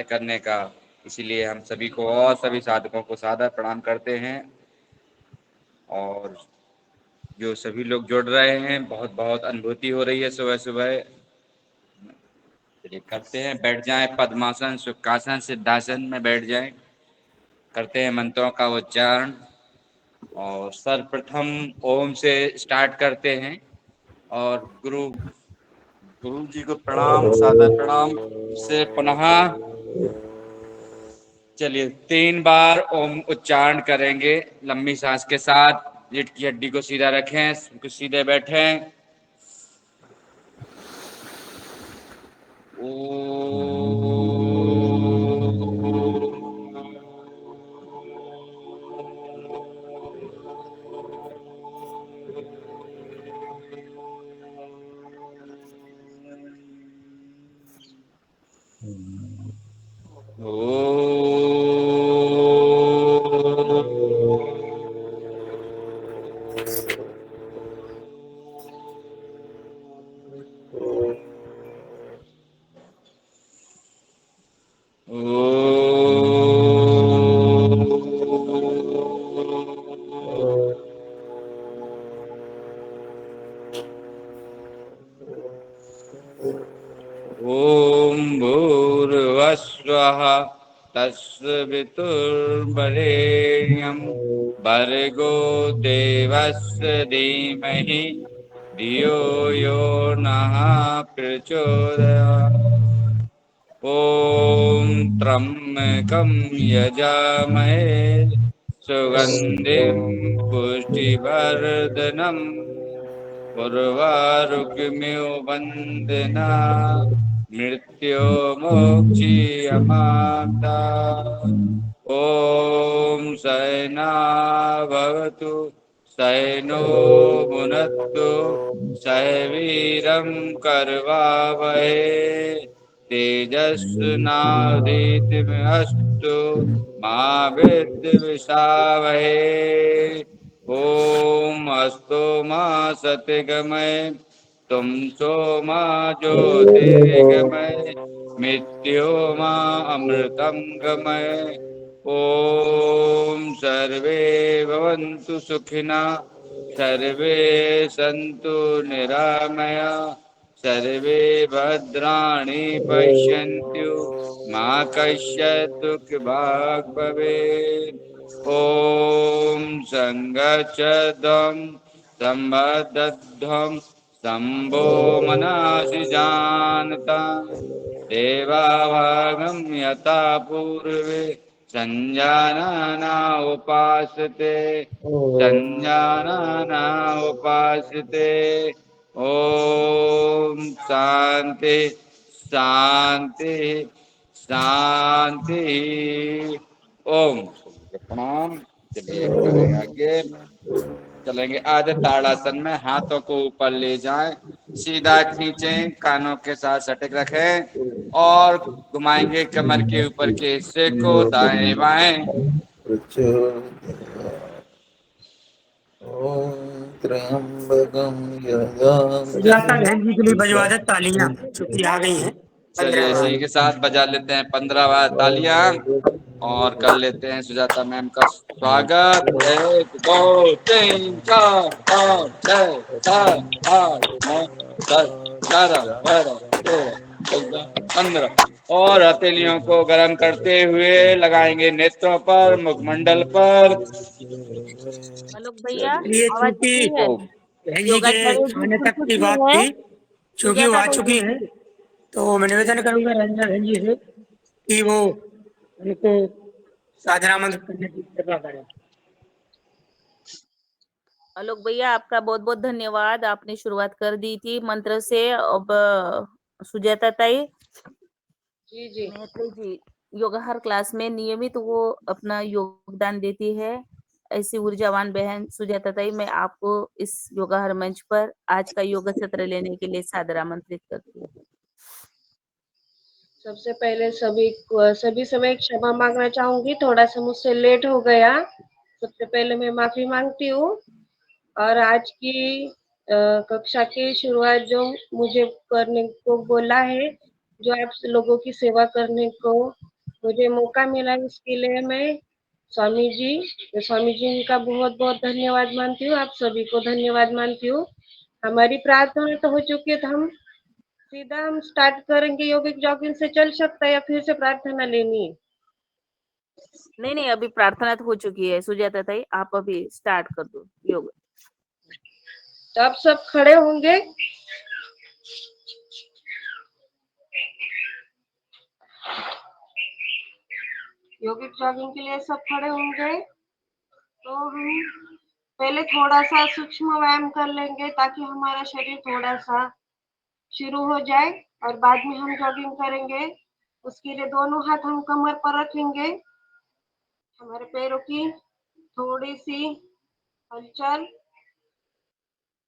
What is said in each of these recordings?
करने का। इसीलिए हम सभी को और सभी साधकों को सादर प्रणाम करते हैं। और जो सभी लोग जुड़ रहे हैं, बहुत बहुत अनुभूति हो रही है सुबह सुबह। चलिए करते हैं, बैठ जाएं, पद्मासन, सुखासन, सिद्धासन में बैठ जाएं। करते हैं मंत्रों का उच्चारण और सर्वप्रथम ओम से स्टार्ट करते हैं। और गुरु जी को प्रणाम, सादर प्रणाम से पुनः चलिए 3 बार ओम उच्चारण करेंगे लंबी सांस के साथ। रीढ़ की हड्डी को सीधा रखें, सीधे बैठें। ओम भूर्भुवस्वः तत्सवितुर्वरेण्यं भर्गो देवस्य धीमहि धियो यो नः प्रचोदयात्। ॐ त्र्यम्बकं यजामहे सुगन्धिं पुष्टिवर्धनम् उर्वारुकमिव वन्दना मृत्युर्मुक्षीयमामृतात्। ॐ सहना भवतु सहनो भुनक्तु सह वीरं करवावहै तेजस्विनावधीतमस्तु मा विद्विषावहै। ॐ अस्तो मा सत्यगमय तुमसो मा ज्योतिर्गमय मृत्यो मा अमृतं गमय। ॐ सर्वे भवन्तु सुखिनः सर्वे सन्तु निरामया सर्वे भद्राणि पश्यन्तु मा कश्चित् दुःखभाग् भवेत्। ॐ सङ्गच्छध्वं सम्बद्धध्वं शम्भो मनसि जानता देवाभागं यथा पूर्वे संजानना उपासते संजानना उपासते। ओम शांति शांति शांति। ओम प्रणाम। चलिए करें आगे, चलेंगे आधे ताड़ासन में। हाथों को ऊपर ले जाएं, सीधा खींचें, कानों के साथ सटक रखें और घुमाएंगे कमर के ऊपर के हिस्से को दाएं बाएं। सुजाता बहन जी के लिए बजवा दे तालियां, छुट्टी आ गई है। चलिए इसी के साथ बजा लेते हैं 15 बार तालियां और कर लेते हैं सुजाता मैम का स्वागत। 1 2 3 4 5 6 7 8 9 10 11 12 13 14 15 और हथेलियों को गर्म करते हुए लगाएंगे नेत्रों पर, मुखमंडल पर। आलोक भैया ये आवाज चूंकि चुकी है। बहन जी के योगाचार्य जी आने छुट तक की चुकी बात है। थी, चूंकि वो सुजाता आ चुकी बहन है, तो मैं निवेदन करूंगा रंजना बहन जी से कि वो उनको साधना मंत्र करने की कृपा करें। आलोक भैया आपका बहुत बहुत धन्यवाद, आपने शुरुआत कर दी थी मंत्र से। अब सुजाता ताई जी मैत्री जी योगा हर क्लास में नियमित वो अपना योगदान देती है। ऐसी ऊर्जावान बहन सुजाता ताई, मैं आपको इस योगा हर मंच पर आज का योगा सत्र लेने के लिए सादर आमंत्रित करती हूँ। सबसे पहले सभी समय क्षमा मांगना चाहूंगी, थोड़ा सा मुझसे लेट हो गया। सबसे पहले मैं माफी मांगती हूँ। और आज की कक्षा की शुरुआत जो मुझे करने को बोला है, जो आप लोगों की सेवा करने को मुझे मौका मिला इसके लिए मैं स्वामी जी का बहुत बहुत धन्यवाद मानती हूँ। आप सभी को धन्यवाद मानती हूँ। हमारी प्रार्थना तो हो चुकी है, तो हम स्टार्ट करेंगे। योगिक जॉगिंग से चल सकता है या फिर से प्रार्थना लेनी है? नहीं नहीं, अभी प्रार्थना तो हो चुकी है सुजाता ताई, आप अभी स्टार्ट कर दो योग। तो आप सब खड़े होंगे। योगिक जॉगिंग के लिए सब खड़े होंगे। तो हम पहले थोड़ा सा सूक्ष्म व्यायाम कर लेंगे ताकि हमारा शरीर थोड़ा सा शुरू हो जाए, और बाद में हम जॉगिंग करेंगे। उसके लिए दोनों हाथ हम कमर पर रखेंगे। हमारे पैरों की थोड़ी सी हलचल,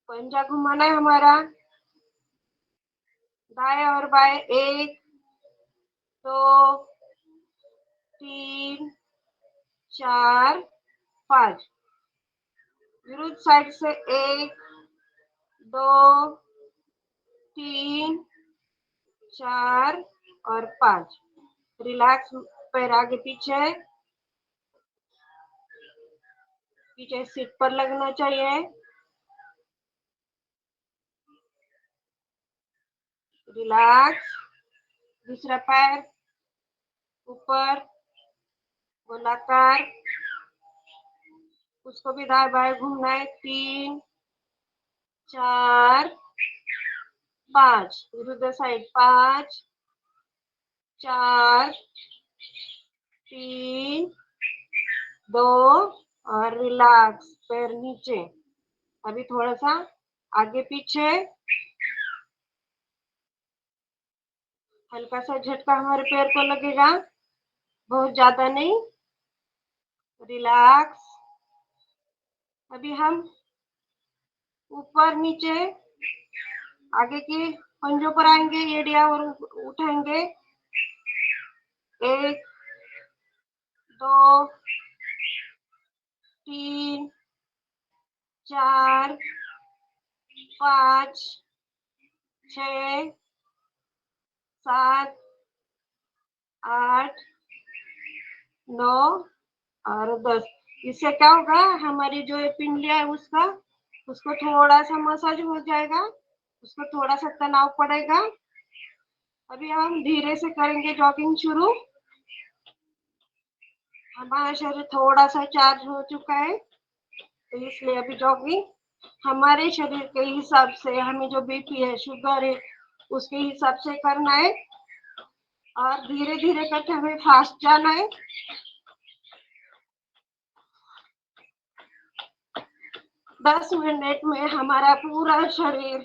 पंजा घुमाना है हमारा, दाएं और बाएं। 1 2 3 4 5। विरुद्ध साइड से 1 2 3 4 और 5। रिलैक्स, पैर आगे पीछे पीछे सीट पर लगना चाहिए। रिलैक्स। दूसरा पैर ऊपर गोलाकार, उसको भी दाएं बाएं घूमना है। 3 4 5। विरुद्ध साइड 5 4 3 2 और रिलैक्स, पैर नीचे। अभी थोड़ा सा आगे पीछे, हल्का सा झटका हमारे पैर को लगेगा, बहुत ज्यादा नहीं। रिलैक्स। अभी हम ऊपर नीचे आगे की पंजों पर आएंगे, एड़िया और उठाएंगे। 1 2 3 4 5 6 7 8 9 और 10। इससे क्या होगा, हमारी जो ये पिंडलियां है उसको थोड़ा सा मसाज हो जाएगा, उसको थोड़ा सा तनाव पड़ेगा। अभी हम धीरे से करेंगे जॉगिंग शुरू। हमारा शरीर थोड़ा सा चार्ज हो चुका है, तो इसलिए अभी जॉगिंग हमारे शरीर के हिसाब से, हमें जो बीपी है, शुगर है, उसके हिसाब से करना है, और धीरे धीरे करके हमें फास्ट जाना है। 10 मिनट में हमारा पूरा शरीर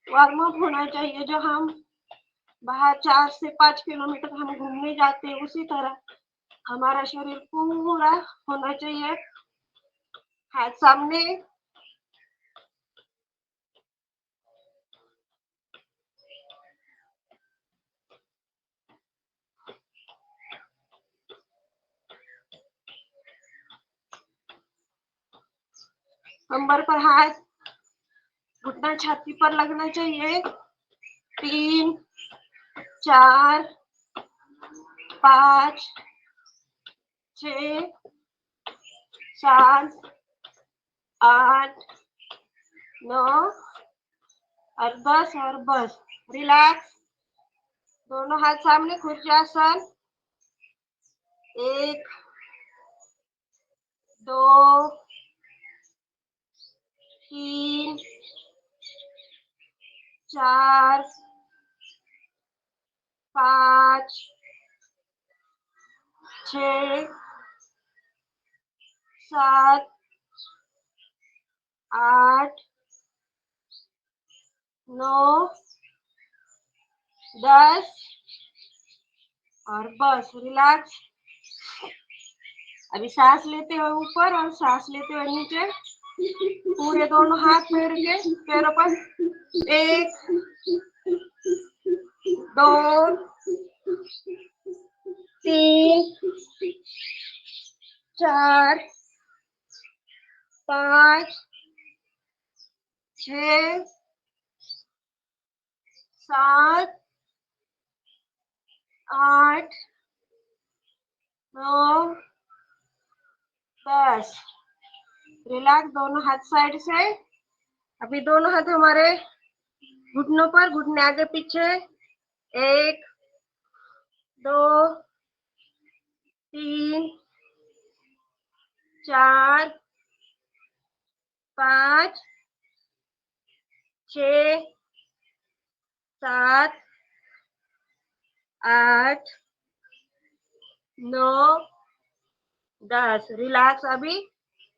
वार्म अप होना चाहिए। जो हम बाहर 4 से 5 किलोमीटर हम घूमने जाते हैं, उसी तरह हमारा शरीर पूरा होना चाहिए। हाथ सामने, कमर पर हाथ, घुटना छाती पर लगना चाहिए। 3 4 5 6 7 8 9 और 10 और बस। रिलैक्स। दोनों हाथ सामने, खुर्जासन। 1 2 3 4 5 6 7 8 9 10 और बस। रिलैक्स। अभी सांस लेते हुए ऊपर और सांस लेते हुए नीचे, पूरे दोनों हाथ पैर के पैरों पर। 1 2 3 4 5 6 7 8 9, 10। रिलैक्स, दोनों हाथ साइड से। अभी दोनों हाथ हमारे घुटनों पर, घुटने आगे पीछे। 1, 2, 3, 4, 5, 6, 7, 8, 9, 10। रिलैक्स। अभी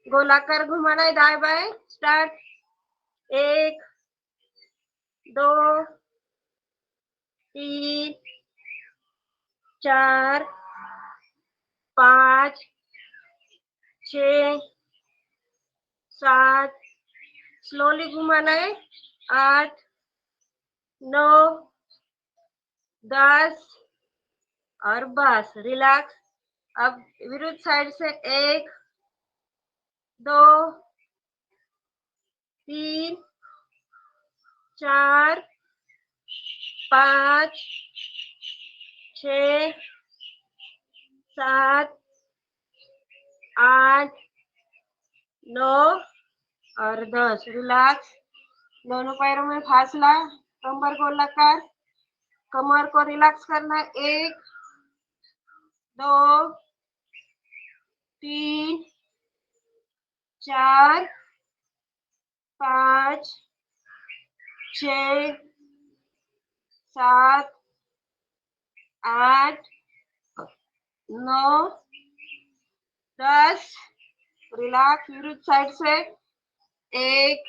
गोलाकार घुमाना है दाएं बाएं। स्टार्ट। 1, 2, 3, 4, 5, 6, 7। स्लोली घुमाना है। 8, 9, 10 और बस। रिलैक्स। अब विरुद्ध साइड से 1, 2, 3, 4, 5, 6, 7, 8, 9 और 10। रिलैक्स। दोनों पैरों में फासला, कमर को लगाकर कमर को रिलैक्स करना है। 1, 2, 3, 4, 5, 6, 7, 8, 9, 10। रिलैक्स। विरुद्ध साइड से 1,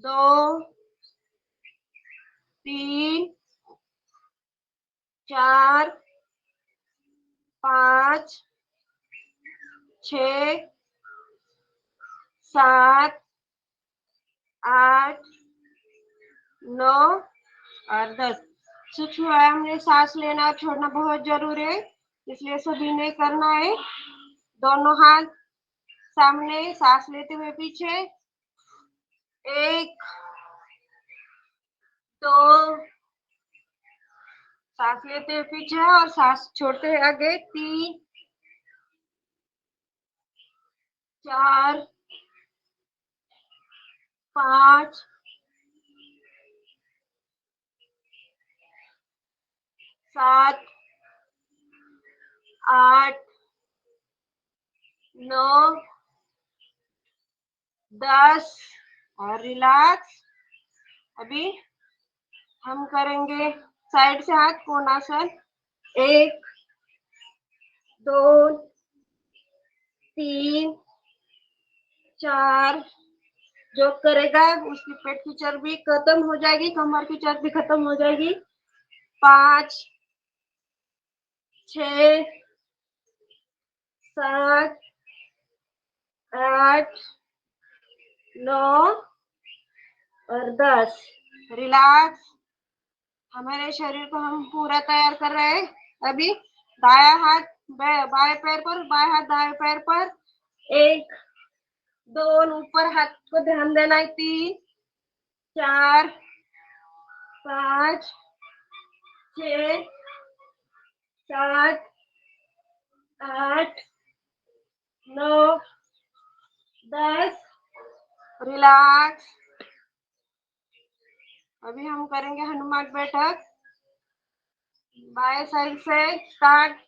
2, 3, 4, 5, 6, 7, 8, 9 और 10। सूक्ष्म व्यायाम में सांस लेना और छोड़ना बहुत जरूरी है, इसलिए सभी ने करना है। दोनों हाथ सामने, सांस लेते हुए पीछे। 1, 2, सांस लेते हुए पीछे और सांस छोड़ते हुए आगे। 3, 4, 5, 7, 8, 9, 10 और रिलैक्स। अभी हम करेंगे साइड से हाथ कोणासन। 1, 2, 3, 4। जो करेगा उसकी पेट की चर्बी खत्म हो जाएगी, कमर की चर्बी खत्म हो जाएगी। 5, 6, 7, 8, 9 और 10। रिलैक्स। हमारे शरीर को हम पूरा तैयार कर रहे हैं। अभी दाया हाथ बाएं पैर पर, बाएं हाथ दाएं पैर पर। 1, 2 ऊपर हाथ को ध्यान देना है। 3, 4, 5, 6, 7, 8, 9, 10। रिलैक्स। अभी हम करेंगे हनुमान बैठक। बाएं साइड से स्टार्ट।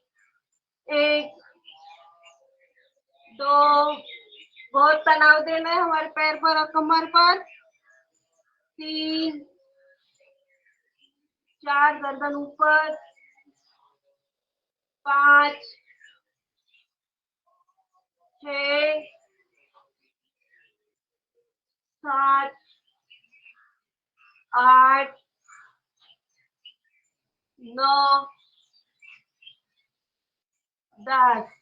1, 2। बहुत तनाव देना है हमारे पैर पर और कमर पर। 3, 4 गर्दन ऊपर। 5, 6, 7, 8, 9, 10।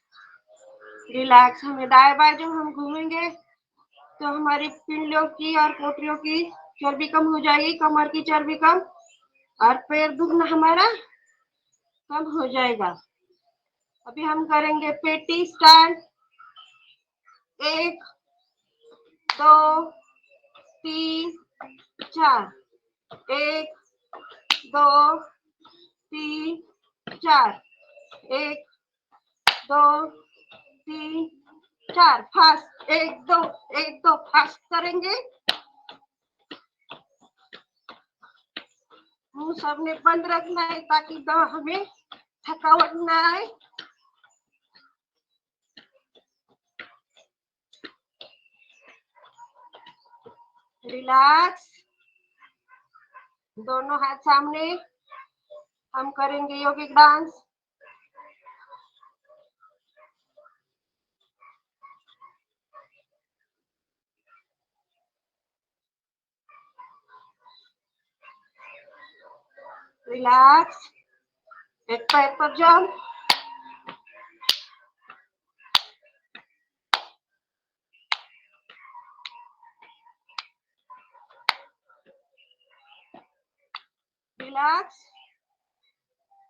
रिलैक्स। हमें दाएं बाएं जब हम घूमेंगे तो हमारी पिंडलियों की और कोटरियों की चर्बी कम हो जाएगी, कमर की चर्बी कम और पैर दुखना हमारा कम हो जाएगा। अभी हम करेंगे पेटी स्टैंड। 1, 2, 3, 4। 1, 2, 3, 4। 1, 2 3 4 फास्ट 1 2 फास्ट करेंगे। मुंह सबने बंद रखना है ताकि हमें थकावट ना आए। रिलैक्स, दोनों हाथ सामने। हम करेंगे योगिक डांस। रिलैक्स, एक पैर पर जंप। रिलैक्स,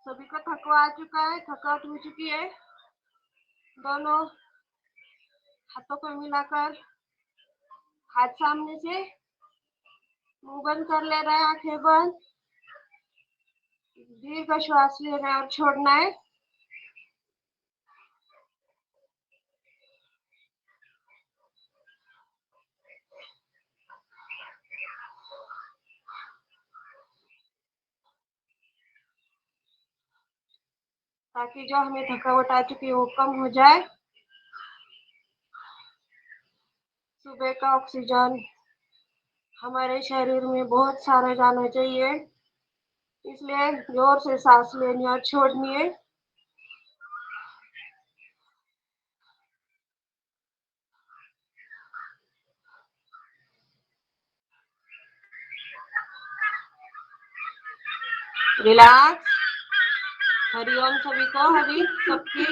सभी को थकवा आ चुका है, थकावट हो चुकी है। दोनों हाथों को मिलाकर हाथ सामने से, मुंह बंद कर ले रहा है, आंखें बंद। दीर्घ श्वास लेना है और छोड़ना है। ताकि जो हमें थकावट आ चुकी है वो कम हो जाए। सुबह का ऑक्सीजन हमारे शरीर में बहुत सारा जाना चाहिए, इसलिए जोर से सांस लेनी और छोड़नी है। रिलैक्स, हरिओम सभी को। अभी सबकी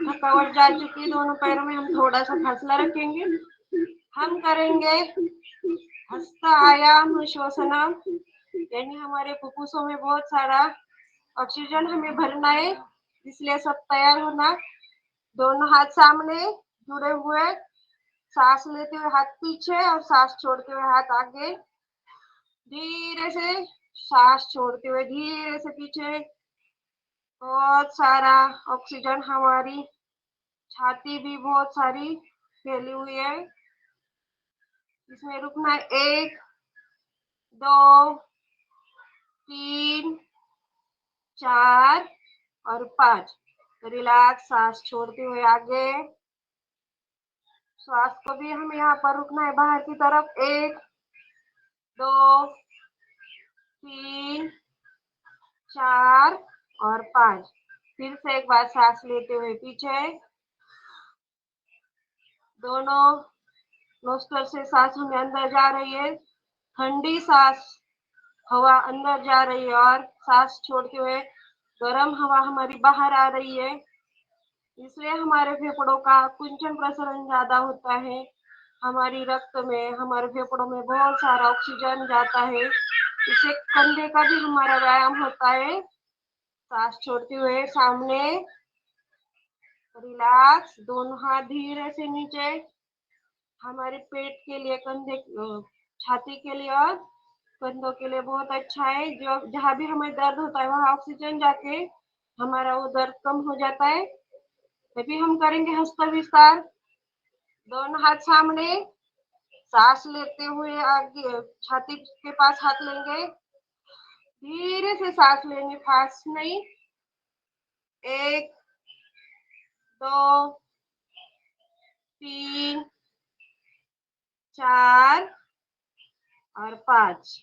थकावट जा चुकी है, दोनों पैरों में हम थोड़ा सा फासला रखेंगे। हम करेंगे हस्त आयाम श्वसनम, यानी हमारे फुफ्फुसों में बहुत सारा ऑक्सीजन हमें भरना है, इसलिए सब तैयार होना। दोनों हाथ सामने जुड़े हुए, सांस लेते हुए हाथ पीछे और सांस छोड़ते हुए हाथ आगे। धीरे से सांस छोड़ते हुए धीरे से पीछे। बहुत सारा ऑक्सीजन, हमारी छाती भी बहुत सारी फैली हुई है, इसमें रुकना है। 1 2 3 4 और 5। रिलैक्स, सांस छोड़ते हुए आगे। श्वास को भी हमें यहाँ पर रुकना है बाहर की तरफ। 1 2 3 4 और 5। फिर से एक बार सांस लेते हुए पीछे। दोनों नोस्ट्रल से सांस हमें अंदर जा रही है, ठंडी सांस हवा अंदर जा रही है, और सांस छोड़ते हुए गर्म हवा हमारी बाहर आ रही है, इसलिए हमारे फेफड़ों का कुंचन प्रसरण ज्यादा होता है। हमारी रक्त में, हमारे फेफड़ों में बहुत सारा ऑक्सीजन जाता है, इससे कंधे का भी हमारा व्यायाम होता है। सांस छोड़ते हुए सामने। रिलैक्स, दोनों हाथ धीरे से नीचे, हमारे पेट के लिए, कंधे छाती के लिए और कंधों के लिए बहुत अच्छा है। जो जहाँ भी हमें दर्द होता है वहाँ ऑक्सीजन जाके हमारा वो दर्द कम हो जाता है। अभी हम करेंगे हस्त विस्तार। दोनों हाथ सामने, सांस लेते हुए आगे छाती के पास हाथ लेंगे। धीरे से सांस लेंगे, फास्ट नहीं। 1 2 3 4 और 5।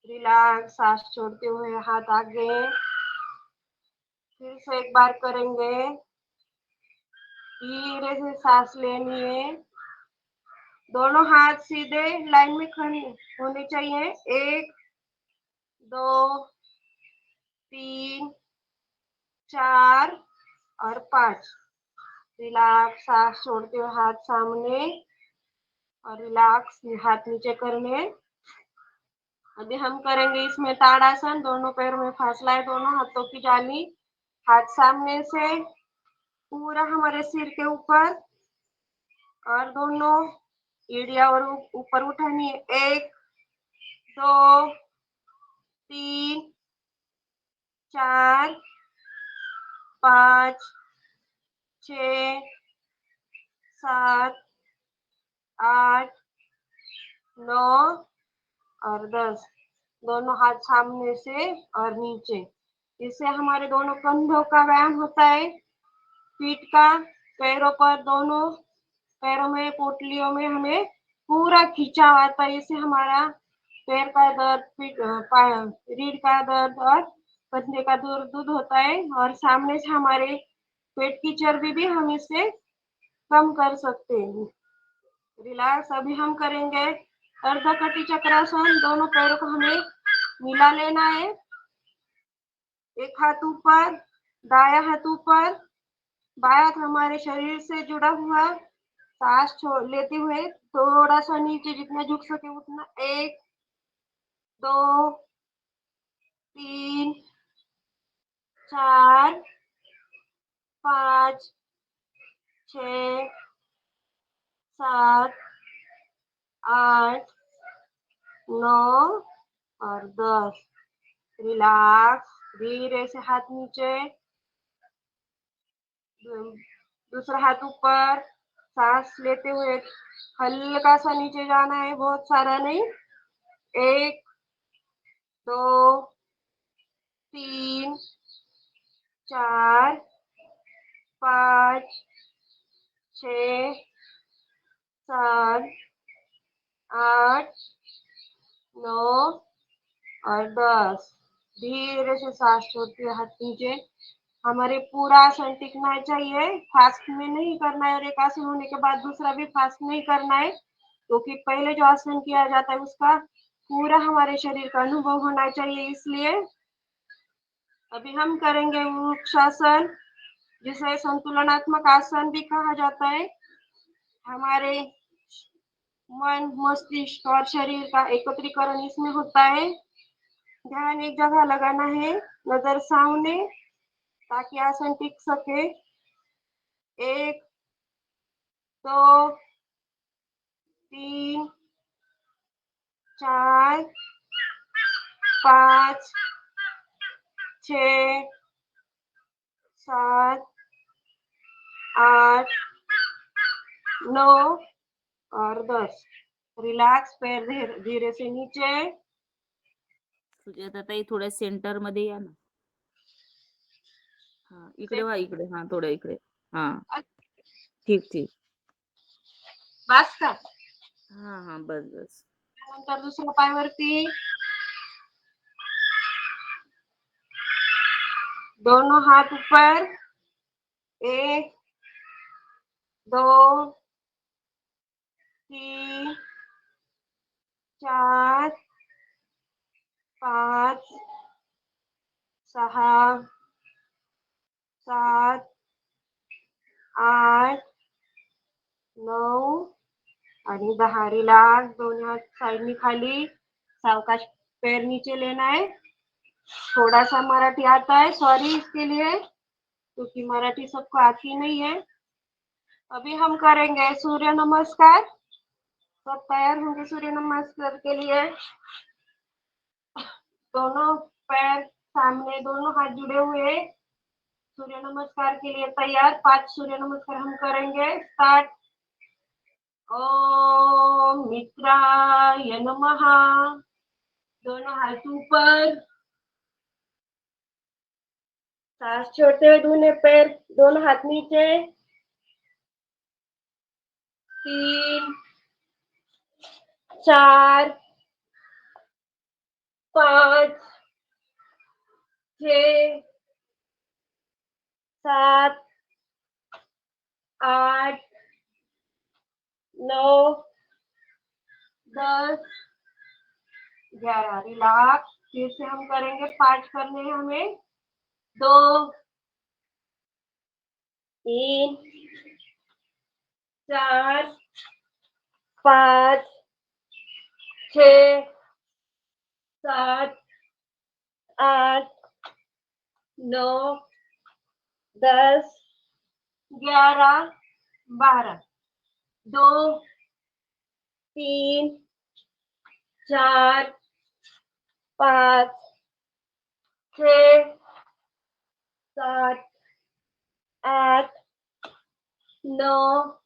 रिलैक्स, सांस छोड़ते हुए हाथ आगे। फिर से एक बार करेंगे। धीरे से सांस लेनी है। दोनों हाथ सीधे लाइन में खड़े होने चाहिए। 1 2 3 4 और 5। रिलैक्स, सांस छोड़ते हुए हाथ सामने और रिलैक्स हाथ नीचे करने। अभी हम करेंगे इसमें ताड़ासन। दोनों पैरों में फासला है, दोनों हाथों की जाली, हाथ सामने से पूरा हमारे सिर के ऊपर, और दोनों एड़िया और ऊपर उठानी है। 1 2 3 4 5 6, 7, 8, 9 और 10। दोनों हाथ सामने से और नीचे। इससे हमारे दोनों कंधों का व्यायाम होता है, पीठ का, पैरों पर, दोनों पैरों में, पोटलियों में हमें पूरा खिंचाव आता है। इससे हमारा पैर का दर्द, रीढ़ का दर्द और कंधे का दर्द होता है। और सामने से हमारे पेट की चर्बी भी हम इससे कम कर सकते हैं। रिलैक्स। अभी हम करेंगे अर्धकटी चक्रासन। दोनों पैरों को हमें मिला लेना है। एक हाथ ऊपर, दाया हाथ ऊपर, बायां हाथ हमारे शरीर से जुड़ा हुआ। सांस लेते हुए थोड़ा सा नीचे, जितना झुक सके उतना। 1, 2, 3, 4, 5, 6, 7, 8, 9 और 10। रिलैक्स। धीरे से हाथ नीचे, दूसरा हाथ ऊपर। सांस लेते हुए हल्का सा नीचे जाना है, बहुत सारा नहीं। 1, 2, 3, 4, 5, 6, 7, 8, 9 और 10। धीरे से सांस छोड़ते हुए हाथ नीचे। हमारे पूरा आसन टिकना चाहिए, फास्ट में नहीं करना है। और एक आसन होने के बाद दूसरा भी फास्ट नहीं करना है, क्योंकि पहले जो आसन किया जाता है उसका पूरा हमारे शरीर का अनुभव होना चाहिए। इसलिए अभी हम करेंगे वृक्षासन, जिसे संतुलनात्मक आसन भी कहा जाता है। हमारे मन, मस्तिष्क और शरीर का एकत्रीकरण इसमें होता है। ध्यान एक जगह लगाना है, नजर सामने, ताकि आसन टिक सके। 1, 2, 3, 4, 5, 6, 7, 8, 9 और 10। रिलॅक्स. पैर धीरे से नीचे. सुजाताताई थोड्या सेंटर मध्ये या ना. हा इकडे व्हा, इकडे. हा थोडं इकडे. हा ठीक ठीक. बस का? हा हा बस बस. त्यानंतर दुसऱ्या पायावरती दोनों हाथ ऊपर. 1, 2, 3, 4, 5, 6, 7, 8, 9 आणि 10. रिलॅक्स. दोन्ही हाथ साइडनी खाली. सावकाश पैर नीचे लेना है. थोड़ा सा मराठी आता है, सॉरी इसके लिए, क्योंकि मराठी सबको आती नहीं है. अभी हम करेंगे सूर्य नमस्कार. सब तैयार होंगे सूर्य नमस्कार के लिए. दोनों पैर सामने, दोनों हाथ जुड़े हुए. सूर्य नमस्कार के लिए तैयार. 5 सूर्य नमस्कार हम करेंगे. स्टार्ट. ओम मित्राय नमः. दोनों हाथ ऊपर. सांस छोड़ते हुए दोनों पैर, दोनों हाथ नीचे. 3, 4, 5, 6, 7, 8, 9, 10, 11. रिलैक्स. फिर से हम करेंगे. 5 करने हैं हमें. 2, 3, 4, 5, 6, 7, 8, 9, 10, 11, 12. 2, 3, 4, 5, 6, 7, 8, 9,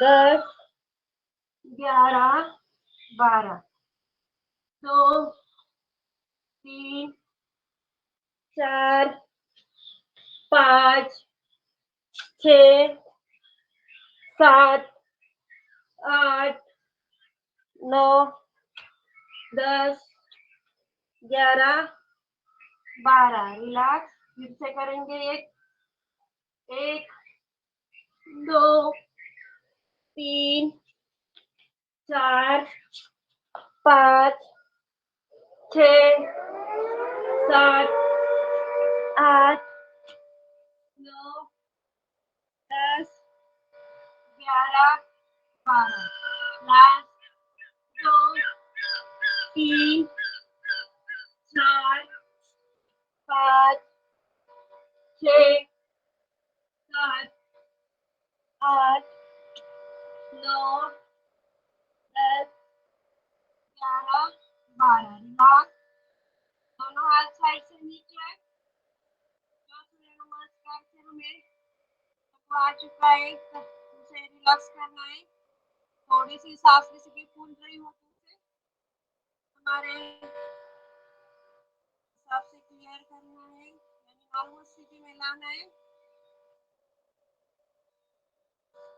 10, 11, 12, 2, 3, 4, 5, 6, 7, 8, 9, 10, 11, 12। रिलैक्स, फिर से करेंगे। एक, 2, 3, 4, 5, 6, 7, 8, 9, 10, 11, 12। लास्ट, 2, 3, 4, 5, 6, 7, 8, 9, 10, 11, 12। रिलैक्स, दोनों हाथ साइड से नीचे। जो सूर्य नमस्कार से हमें सबको आ चुका है, उसे रिलैक्स करना है। थोड़ी सी सांस किसी की फूल रही हो तो उसे हमारे हिसाब से क्लियर करना है, यानी नॉर्मल स्थिति में लाना है।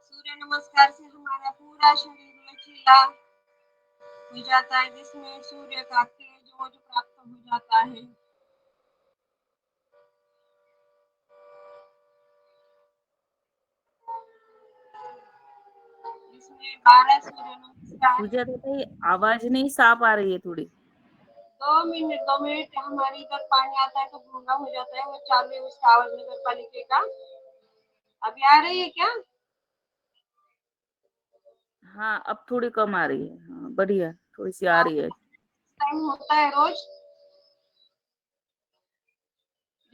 सूर्य नमस्कार से हमारा पूरा शरीर लचीला हो जाता है, जिसमें सूर्य का तेज ओज प्राप्त हो जाता है। इसमें 12 सूर्य नमस्कार। सुजाता ताई, आवाज नहीं साफ आ रही है थोड़ी। 2 मिनट हमारी इधर पानी आता है तो गूंगा हो जाता है, वो चालू है उसका आवाज नगर पालिका का। अभी आ रही है क्या? हाँ, अब थोड़ी कम आ रही है। हाँ, बढ़िया, थोड़ी सी आ रही है। टाइम होता है रोज।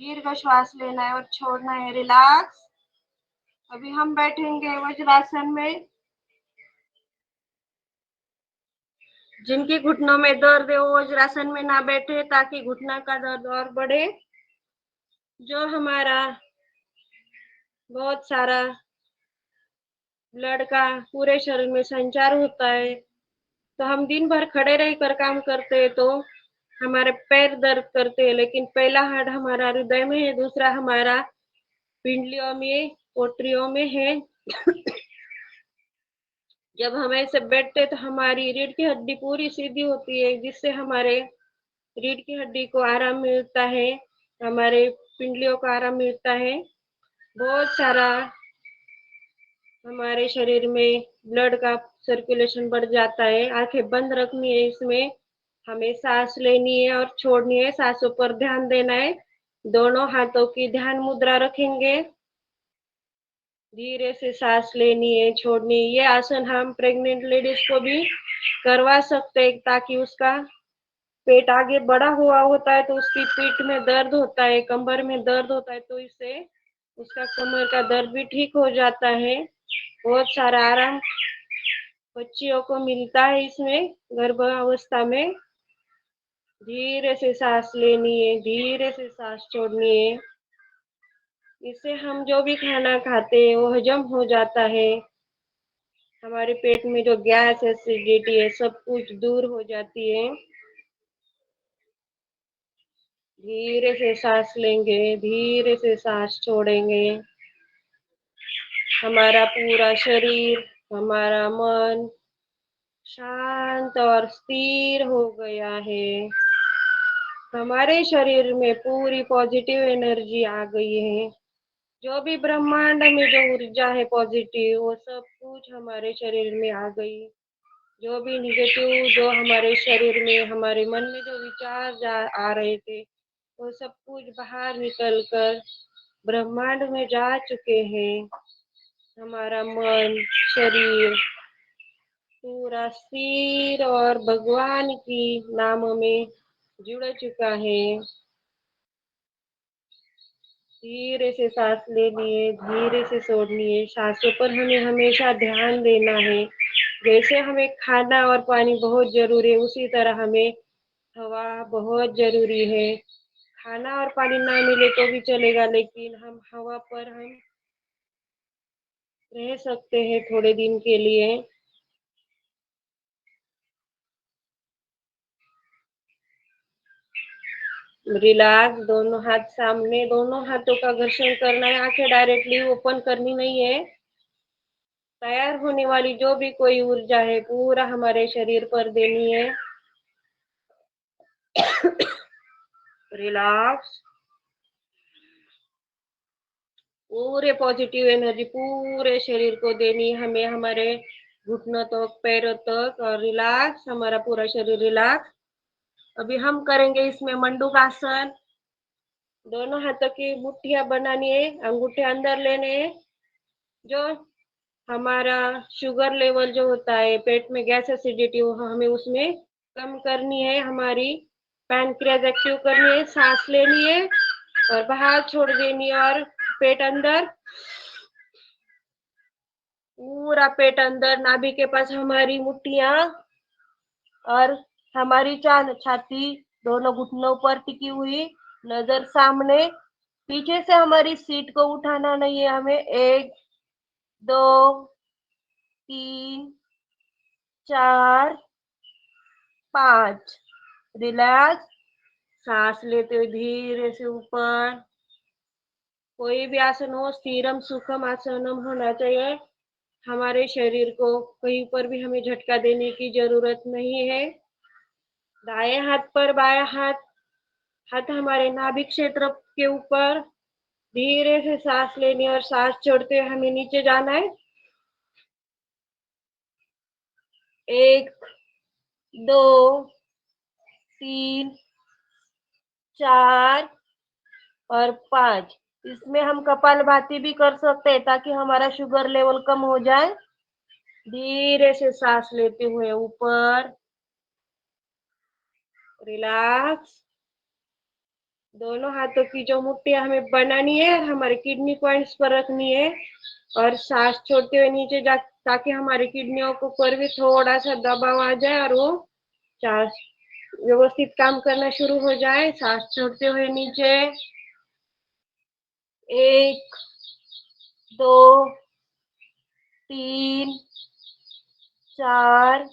दीर्घ श्वास लेना है और छोड़ना है। रिलैक्स। अभी हम बैठेंगे वज्रासन में। जिनकी घुटनों में दर्द है वो वज्रासन में ना बैठे, ताकि घुटना का दर्द और बढ़े। जो हमारा बहुत सारा ब्लड का पूरे शरीर में संचार होता है, तो हम दिन भर खड़े रहकर काम करते हैं तो हमारे पैर दर्द करते हैं, लेकिन पहला हाड हमारा हृदय में है, दूसरा हमारा पिंडलियों में, पोटरियों में है। जब हम ऐसे बैठते तो हमारी रीढ़ की हड्डी पूरी सीधी होती है, जिससे हमारे रीढ़ की हड्डी को आराम मिलता है, हमारे पिंडलियों को आराम मिलता है। बहुत सारा हमारे शरीर में ब्लड का सर्कुलेशन बढ़ जाता है। आंखें बंद रखनी है इसमें। हमें सांस लेनी है और छोड़नी है, सांसों पर ध्यान देना है। दोनों हाथों की ध्यान मुद्रा रखेंगे। धीरे से सांस लेनी है, छोड़नी है। ये आसन हम प्रेग्नेंट लेडीज को भी करवा सकते हैं, ताकि उसका पेट आगे बढ़ा हुआ होता है तो उसकी पीठ में दर्द होता है, कमर में दर्द होता है, तो इससे उसका कमर का दर्द भी ठीक हो जाता है। बहुत सारा आराम बच्चियों को मिलता है इसमें, गर्भावस्था में। धीरे से सांस लेनी है, धीरे से सांस छोड़नी है। इससे हम जो भी खाना खाते हैं वो हजम हो जाता है। हमारे पेट में जो गैस एसिडिटी है सब कुछ दूर हो जाती है। धीरे से सांस लेंगे, धीरे से सांस छोड़ेंगे। हमारा पूरा शरीर, हमारा मन शांत और स्थिर हो गया है। हमारे शरीर में पूरी पॉजिटिव एनर्जी आ गई है। जो भी ब्रह्मांड में जो ऊर्जा है पॉजिटिव, वो सब कुछ हमारे शरीर में आ गई। जो भी निगेटिव जो हमारे शरीर में, हमारे मन में जो विचार आ रहे थे, वो सब कुछ बाहर निकल कर ब्रह्मांड में जा चुके हैं। हमारा मन, शरीर पूरा स्थिर और भगवान की नाम में जुड़ चुका है। धीरे से सांस लेनी है, धीरे से छोड़नी है। सांसों पर हमें हमेशा ध्यान देना है। जैसे हमें खाना और पानी बहुत जरूरी है, उसी तरह हमें हवा बहुत जरूरी है। खाना और पानी ना मिले तो भी चलेगा, लेकिन हम हवा पर हम रह सकते हैं थोड़े दिन के लिए। रिलैक्स, दोनों हाथ सामने, दोनों हाथों का घर्षण करना है, आंखें डायरेक्टली ओपन करनी नहीं है। तैयार होने वाली जो भी कोई ऊर्जा है पूरा हमारे शरीर पर देनी है। रिलैक्स, पूरे पॉजिटिव एनर्जी पूरे शरीर को देनी है हमें, हमारे घुटनों तक, पैरों तक। और रिलैक्स, हमारा पूरा शरीर रिलैक्स। अभी हम करेंगे इसमें मंडूकासन। दोनों हाथों की मुट्ठियां बनानी है, अंगूठे अंदर लेने हैं। जो हमारा शुगर लेवल जो होता है, पेट में गैस एसिडिटी, हमें उसमें कम करनी है, हमारी पैनक्रियाज एक्टिव करनी है, सांस लेनी है और बाहर छोड़ देनी है। और पेट अंदर, पूरा पेट अंदर, नाभि के पास हमारी मुट्ठियां और हमारी छाती दोनों घुटनों पर टिकी हुई, नजर सामने। पीछे से हमारी सीट को उठाना नहीं है हमें। 1 2 3 4 5। रिलैक्स, सांस लेते हुए धीरे से ऊपर। कोई भी आसन हो, स्थिरम सुखम आसनम होना चाहिए। हमारे शरीर को कहीं पर भी हमें झटका देने की जरूरत नहीं है। दाएं हाथ पर बायां हाथ, हाथ हमारे नाभि क्षेत्र के ऊपर। धीरे से सांस लेनी और सांस छोड़ते हुए हमें नीचे जाना है। 1 2 3 4 और 5। इसमें हम कपालभाति भी कर सकते हैं ताकि हमारा शुगर लेवल कम हो जाए। धीरे से सांस लेते हुए ऊपर। रिलैक्स, दोनों हाथों की जो मुट्ठियां हमें बनानी है हमारे किडनी पॉइंट्स पर रखनी है और सांस छोड़ते हुए नीचे जा, ताकि हमारी किडनियों को पर भी थोड़ा सा दबाव आ जाए और वो सांस व्यवस्थित काम करना शुरू हो जाए। सांस छोड़ते हुए नीचे। 1 2 3 4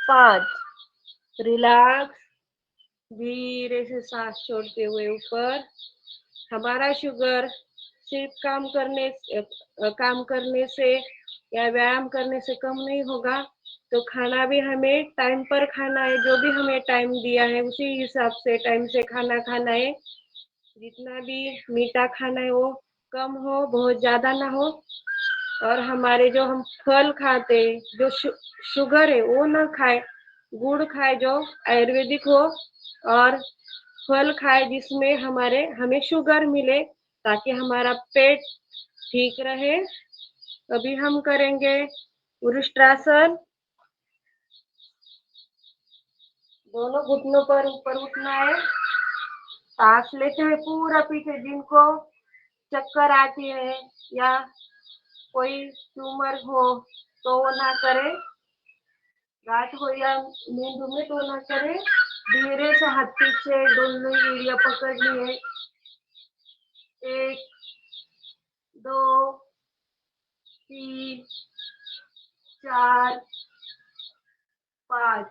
5। रिलैक्स, धीरे से सांस छोड़ते हुए ऊपर। हमारा शुगर सिर्फ काम करने से या व्यायाम करने से कम नहीं होगा। तो खाना भी हमें टाइम पर खाना है, जो भी हमें टाइम दिया है उसी हिसाब से टाइम से खाना खाना है। जितना भी मीठा खाना है वो कम हो, बहुत ज्यादा ना हो। और हमारे जो हम फल खाते हैं, जो शुगर है वो ना खाए, गुड़ खाए जो आयुर्वेदिक हो, और फल खाए जिसमें हमें शुगर मिले, ताकि हमारा पेट ठीक रहे। अभी हम करेंगे उरुष्ट्रासन। दोनों घुटनों पर ऊपर उठना है। सांस लेते हुए पूरा पीछे, जिनको चक्कर आती है या कोई ट्यूमर हो तो वो ना करे, गांठ हो या नींद में तो ना करे। धीरे से हाथ पीछे, दोनों एड़ियां पकड़नी है। 1 2 3 4 5।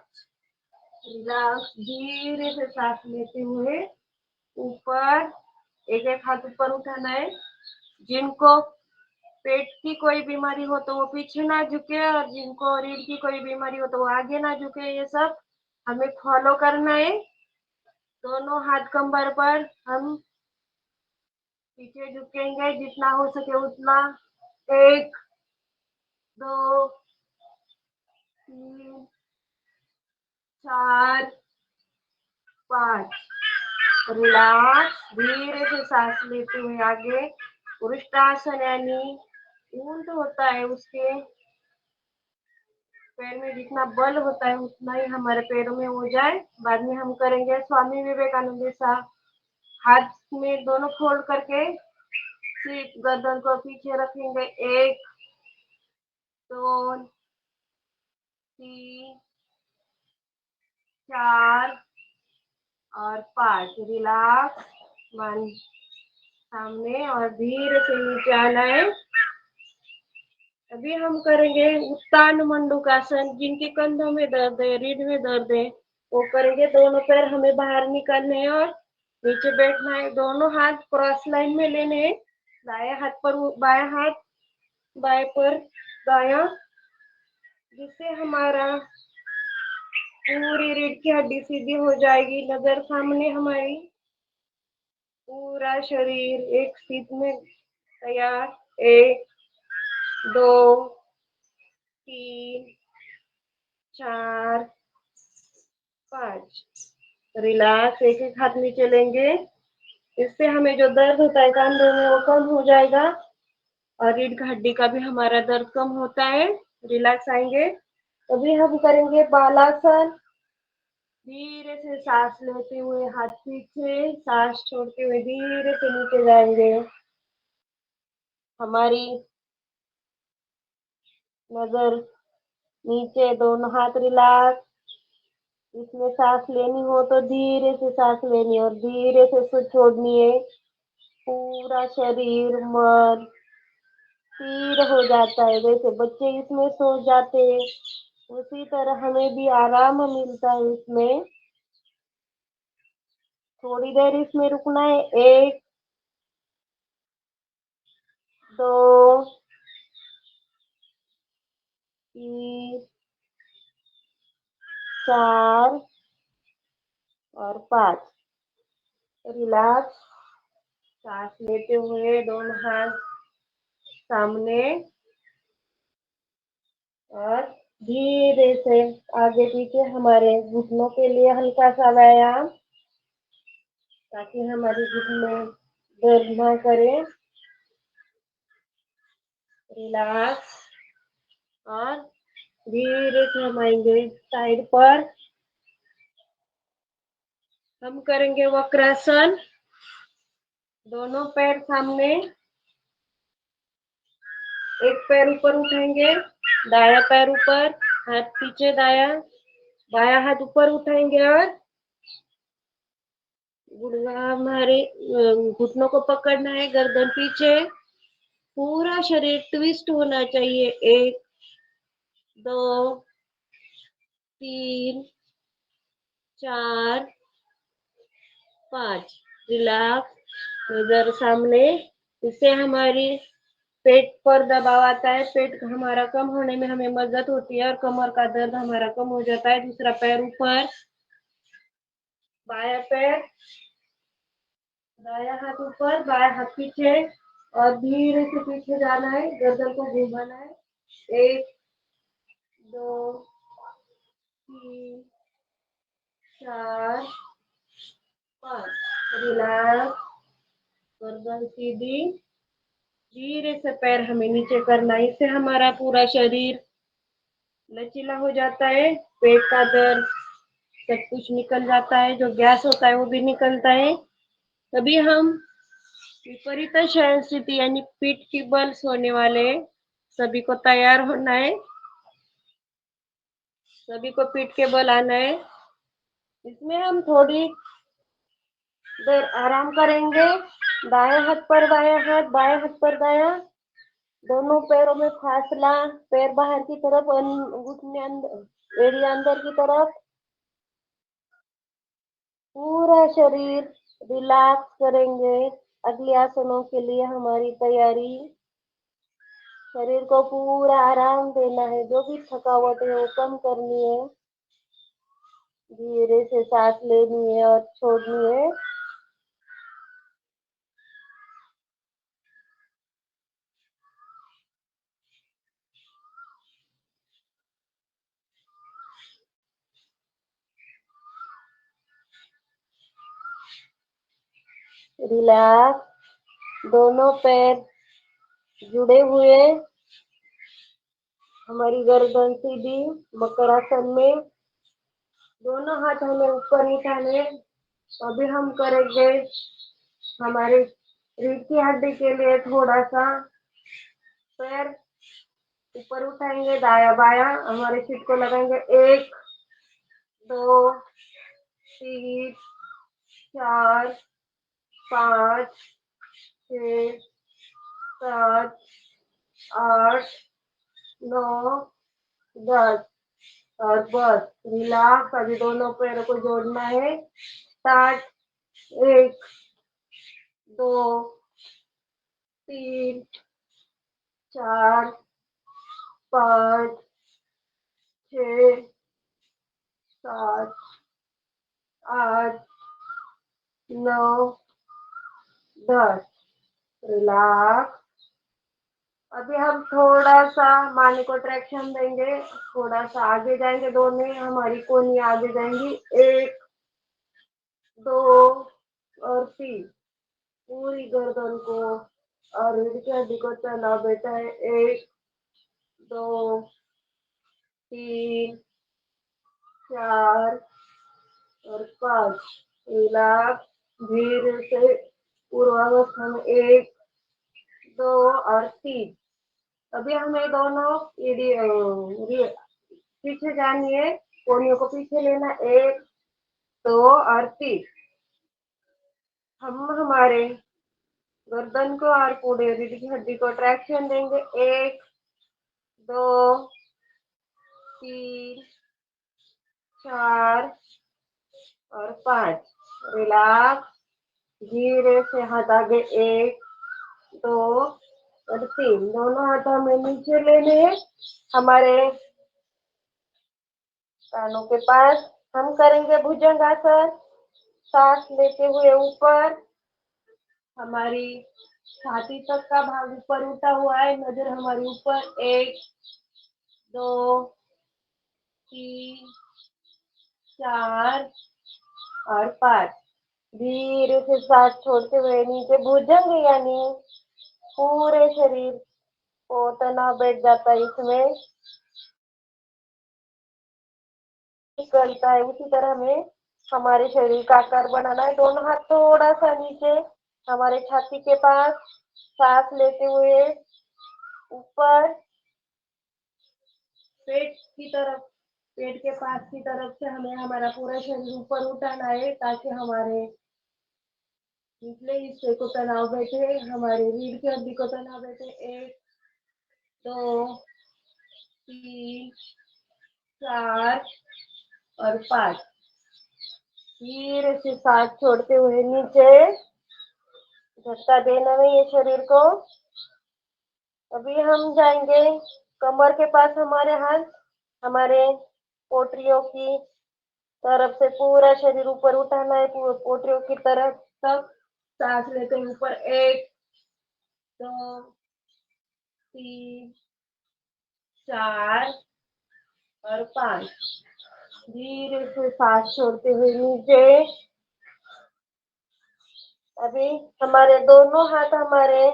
रिलैक्स, धीरे से सांस लेते हुए ऊपर। एक एक हाथ ऊपर उठाना है। जिनको पेट की कोई बीमारी हो तो वो पीछे ना झुके, और जिनको रीढ़ की कोई बीमारी हो तो वो आगे ना झुके। ये सब हमें फॉलो करना है। दोनों हाथ कंबर पर हम पीछे झुकेंगे जितना हो सके उतना। 1 2 3 4 5। रिलैक्स, धीरे से सांस लेते हुए आगे। उरुष्ट्रासन यानी ऊंट होता है, उसके पैर में जितना बल होता है उतना ही हमारे पैरों में हो जाए। बाद में हम करेंगे स्वामी विवेकानंद जैसा, हाथ में दोनों फोल्ड करके सिर्फ गर्दन को पीछे रखेंगे। 1 2 3 4 और 5। रिलैक्स, मन सामने और धीरे से नीचे आना है। अभी हम करेंगे उत्तान मंडूकासन। जिनके कंधों में दर्द है, रीढ़ में दर्द है, वो करेंगे। दोनों पैर हमें बाहर निकालने हैं और नीचे बैठना है। दोनों हाथ क्रॉस लाइन में लेने हैं। दाया हाथ पर बाया हाथ, बाएं पर दाया, जिससे हमारा पूरी रीढ़ की हड्डी सीधी हो जाएगी। नजर सामने हमारी, पूरा शरीर एक सीध में तैयार। 1 2 3 4 5। रिलैक्स। एक एक हाथ नीचे लेंगे। इससे हमें जो दर्द होता है कंधों में वो कम हो जाएगा और रीढ़ की हड्डी का भी हमारा दर्द कम होता है। रिलैक्स आएंगे। अभी हम करेंगे बालासन। धीरे से सांस लेते हुए हाथ पीछे, सांस छोड़ते हुए धीरे से नीचे जाएंगे। हमारी नजर नीचे, दोनों हाथ रिलैक्स। इसमें सांस लेनी हो तो धीरे से सांस लेनी है और धीरे से छोड़नी है। पूरा शरीर मन स्थिर हो जाता है। जैसे बच्चे इसमें सो जाते हैं, उसी तरह हमें भी आराम मिलता है इसमें। थोड़ी देर इसमें रुकना है। 1 2 3 4 और 5। रिलैक्स। सांस लेते हुए दोनों हाथ सामने और धीरे से आगे पीछे। हमारे घुटनों के लिए हल्का सा व्यायाम, ताकि हमारी घुटने दर्द ना करे। रिलैक्स। और धीरे से हम आएंगे साइड पर। हम करेंगे वक्रासन। दोनों पैर सामने, एक पैर ऊपर उठाएंगे, दाया पैर ऊपर, हाथ पीछे दाया, बाया हाथ ऊपर उठाएंगे और गुड़गा हमारे घुटनों को पकड़ना है। गर्दन पीछे, पूरा शरीर ट्विस्ट होना चाहिए। 1 2 3 4 5। रिलैक्स। नजर सामने। इससे हमारी पेट पर दबाव आता है। पेट हमारा कम होने में हमें मदद होती है और कमर का दर्द हमारा कम हो जाता है। दूसरा पैर ऊपर, बाया पैर, दाया हाथ ऊपर, बाया हाथ पीछे और धीरे से पीछे जाना है। गर्दन को घुमाना है। 1 2 3 4 5। रिलैक्स। गर्दन सीधी। धीरे से पैर हमें नीचे करना है। इससे हमारा पूरा शरीर लचीला हो जाता है। पेट का दर्द सब कुछ निकल जाता है। जो गैस होता है वो भी निकलता है। तभी हम विपरीत शयन स्थिति यानी पीठ की बल सोने वाले सभी को तैयार होना है। सभी को पीठ के बल आना है। इसमें हम थोड़ी देर आराम करेंगे। दाएं हाथ पर बायां हाथ, बाएं हाथ पर दायां, दोनों पैरों में फासला। पैर बाहर की तरफ, घुटने अंदर, एड़ी अंदर की तरफ। पूरा शरीर रिलैक्स करेंगे। अगले आसनों के लिए हमारी तैयारी। शरीर को पूरा आराम देना है। जो भी थकावट है वो कम करनी है। धीरे से सांस लेनी है और छोड़नी है। रिलैक्स। दोनों पैर जुड़े हुए, हमारी गर्दन सीधी। मकरासन में दोनों हाथ हमें ऊपर उठाने। अभी हम करेंगे हमारे रीढ़ की हड्डी के लिए थोड़ा सा पैर ऊपर उठाएंगे, दाया बाया, हमारे सीट को लगाएंगे। 1 2 3 4 5 6 7 8 9, 10 और बस रिलैक्स। अभी दोनों पैरों को जोड़ना है। स्टार्ट। 1, 2, 3, 4, 5, 6, 7, 8, 9, 10। रिलैक्स। अभी हम थोड़ा सा माने को ट्रैक्शन देंगे, थोड़ा सा आगे जाएंगे, दोनों हमारी कोनी आगे जाएंगी। 1, 2 और 3। पूरी गर्दन को और रीढ़ की हड्डी को चला बेटा है। 1, 2, 3, 4 और 5। रिलैक्स। धीरे से पूर्वावस्था में 1, 2 और 3। अभी हमें दोनों पीछे जानी है, कोनियों को पीछे लेना। 1, 2 और 3। हम हमारे गर्दन को और पूरे रीढ़ की हड्डी को ट्रैक्शन देंगे। 1, 2, 3, 4 और 5। रिलैक्स। धीरे से हाथ आगे। 1, 2 और 3। दोनों हाथ हमें नीचे लेने हैं, हमारे कानों के पास। हम करेंगे भुजंगासन। सांस लेते हुए ऊपर, हमारी छाती तक का भाग ऊपर उठा हुआ है, नजर हमारी ऊपर। 1, 2, 3, 4 और 5। धीरे से सांस छोड़ते हुए नीचे। भुजंग यानी पूरे शरीर को तनाव बैठ जाता है इसमें, करता है। उसी तरह हमें हमारे शरीर का आकार बनाना है। दोनों हाथ थोड़ा सा नीचे हमारे छाती के पास, सांस लेते हुए ऊपर, पेट की तरफ, पेट के पास की तरफ से हमें हमारा पूरा शरीर ऊपर उठाना है, ताकि हमारे निचले हिस्से को तनाव बैठे, हमारे रीढ़ की हड्डी को तनाव बैठे। 1, 2, 3, 4 और 5। धीरे से सांस छोड़ते हुए नीचे, झटका देना नहीं है शरीर को। अभी हम जाएंगे कमर के पास, हमारे हाथ हमारे पोटरियों की तरफ से पूरा शरीर ऊपर उठाना है, पोटरियों की तरफ तक। सांस लेते हैं ऊपर। 1, 2, 3, 4 और 5। धीरे से सांस छोड़ते हुए नीचे। अभी हमारे दोनों हाथ हमारे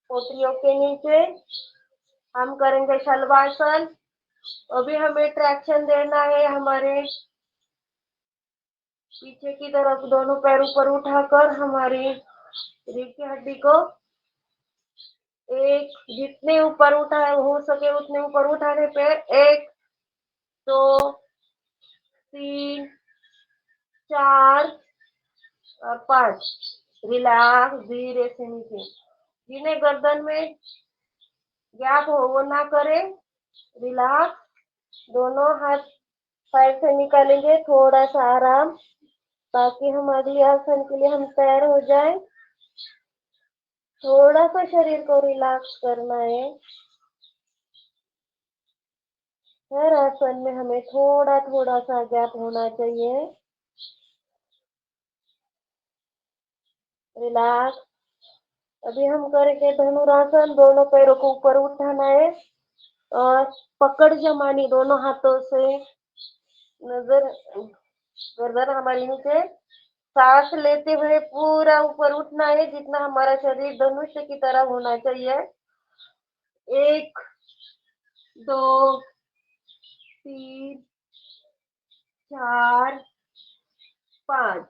पोटरियों के नीचे, हम करेंगे शलभासन। अभी हमें ट्रैक्शन देना है हमारे पीछे की तरफ, दोनों पैर ऊपर उठाकर हमारी रीढ़ की हड्डी को एक, जितने ऊपर उठा हो सके उतने ऊपर उठाने पे। 1, 2, 3, 4 और 5। रिलैक्स। धीरे से नीचे, जिन्हें गर्दन में गैप हो वो ना करे। रिलैक्स। दोनों हाथ साइड से निकालेंगे, थोड़ा सा आराम, ताकि हम अगले आसन के लिए हम तैयार हो जाए। थोड़ा सा शरीर को रिलैक्स करना है। हर आसन में हमें थोड़ा थोड़ा सा गैप होना चाहिए। रिलैक्स। अभी हम करेंगे धनुरासन। दोनों पैरों को ऊपर उठाना है और पकड़ जमानी दोनों हाथों से, नजर गर्दन हमारी नीचे। सांस लेते हुए पूरा ऊपर उठना है, जितना हमारा शरीर धनुष की तरह होना चाहिए। 1, 2, 3, 4, 5।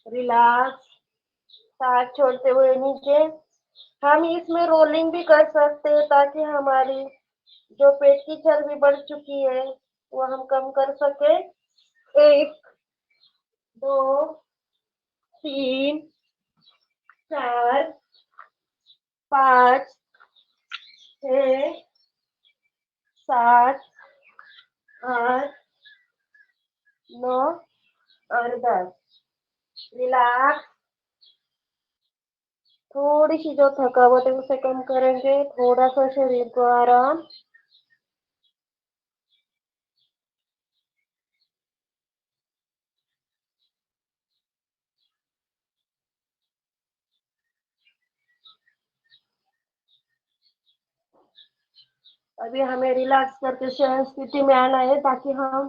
रिलैक्स। सांस छोड़ते हुए नीचे। हम इसमें रोलिंग भी कर सकते हैं, ताकि हमारी जो पेट की चर्बी बढ़ चुकी है वो हम कम कर सके। 1, 2, 3, 4, 5, 6 7, 8, 9 और 10। रिलैक्स। थोड़ी सी जो थकावट है उसे कम करेंगे, थोड़ा सा शरीर को आराम। अभी हमें रिलैक्स करके शयन स्थिति में आना है ताकि हम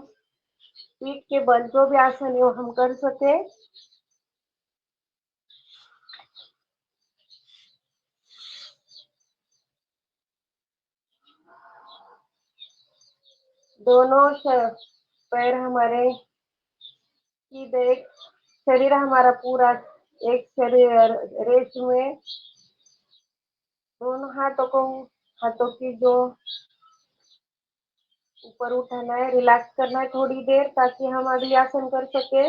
पीठ के बल जो भी आसन है वो हम कर सके। दोनों पैर हमारे सीधे, शरीर हमारा पूरा एक शरीर रेस्ट में। दोनों हाथों की जो ऊपर उठाना है, रिलैक्स करना है थोड़ी देर ताकि हम अगली आसन कर सके।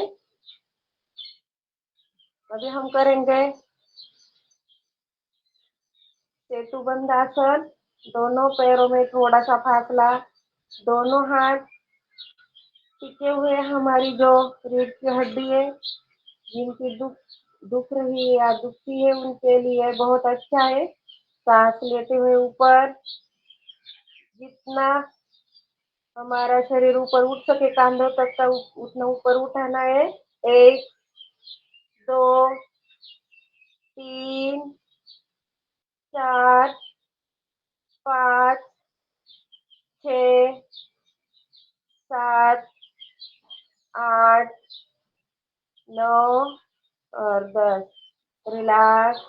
अभी हम करेंगे सेतुबंध आसन। दोनों पैरों में थोड़ा सा फासला, दोनों हाथ टिके हुए। हमारी जो रीढ़ की हड्डी है, जिनकी दुख रही है या दुखती है, उनके लिए बहुत अच्छा है। सांस लेते हुए ऊपर, जितना हमारा शरीर ऊपर उठ सके कांधों तक का उतना ऊपर उठाना है। 1, 2, 3, 4, 5, 6, 7, 8, 9 और 10। रिलैक्स।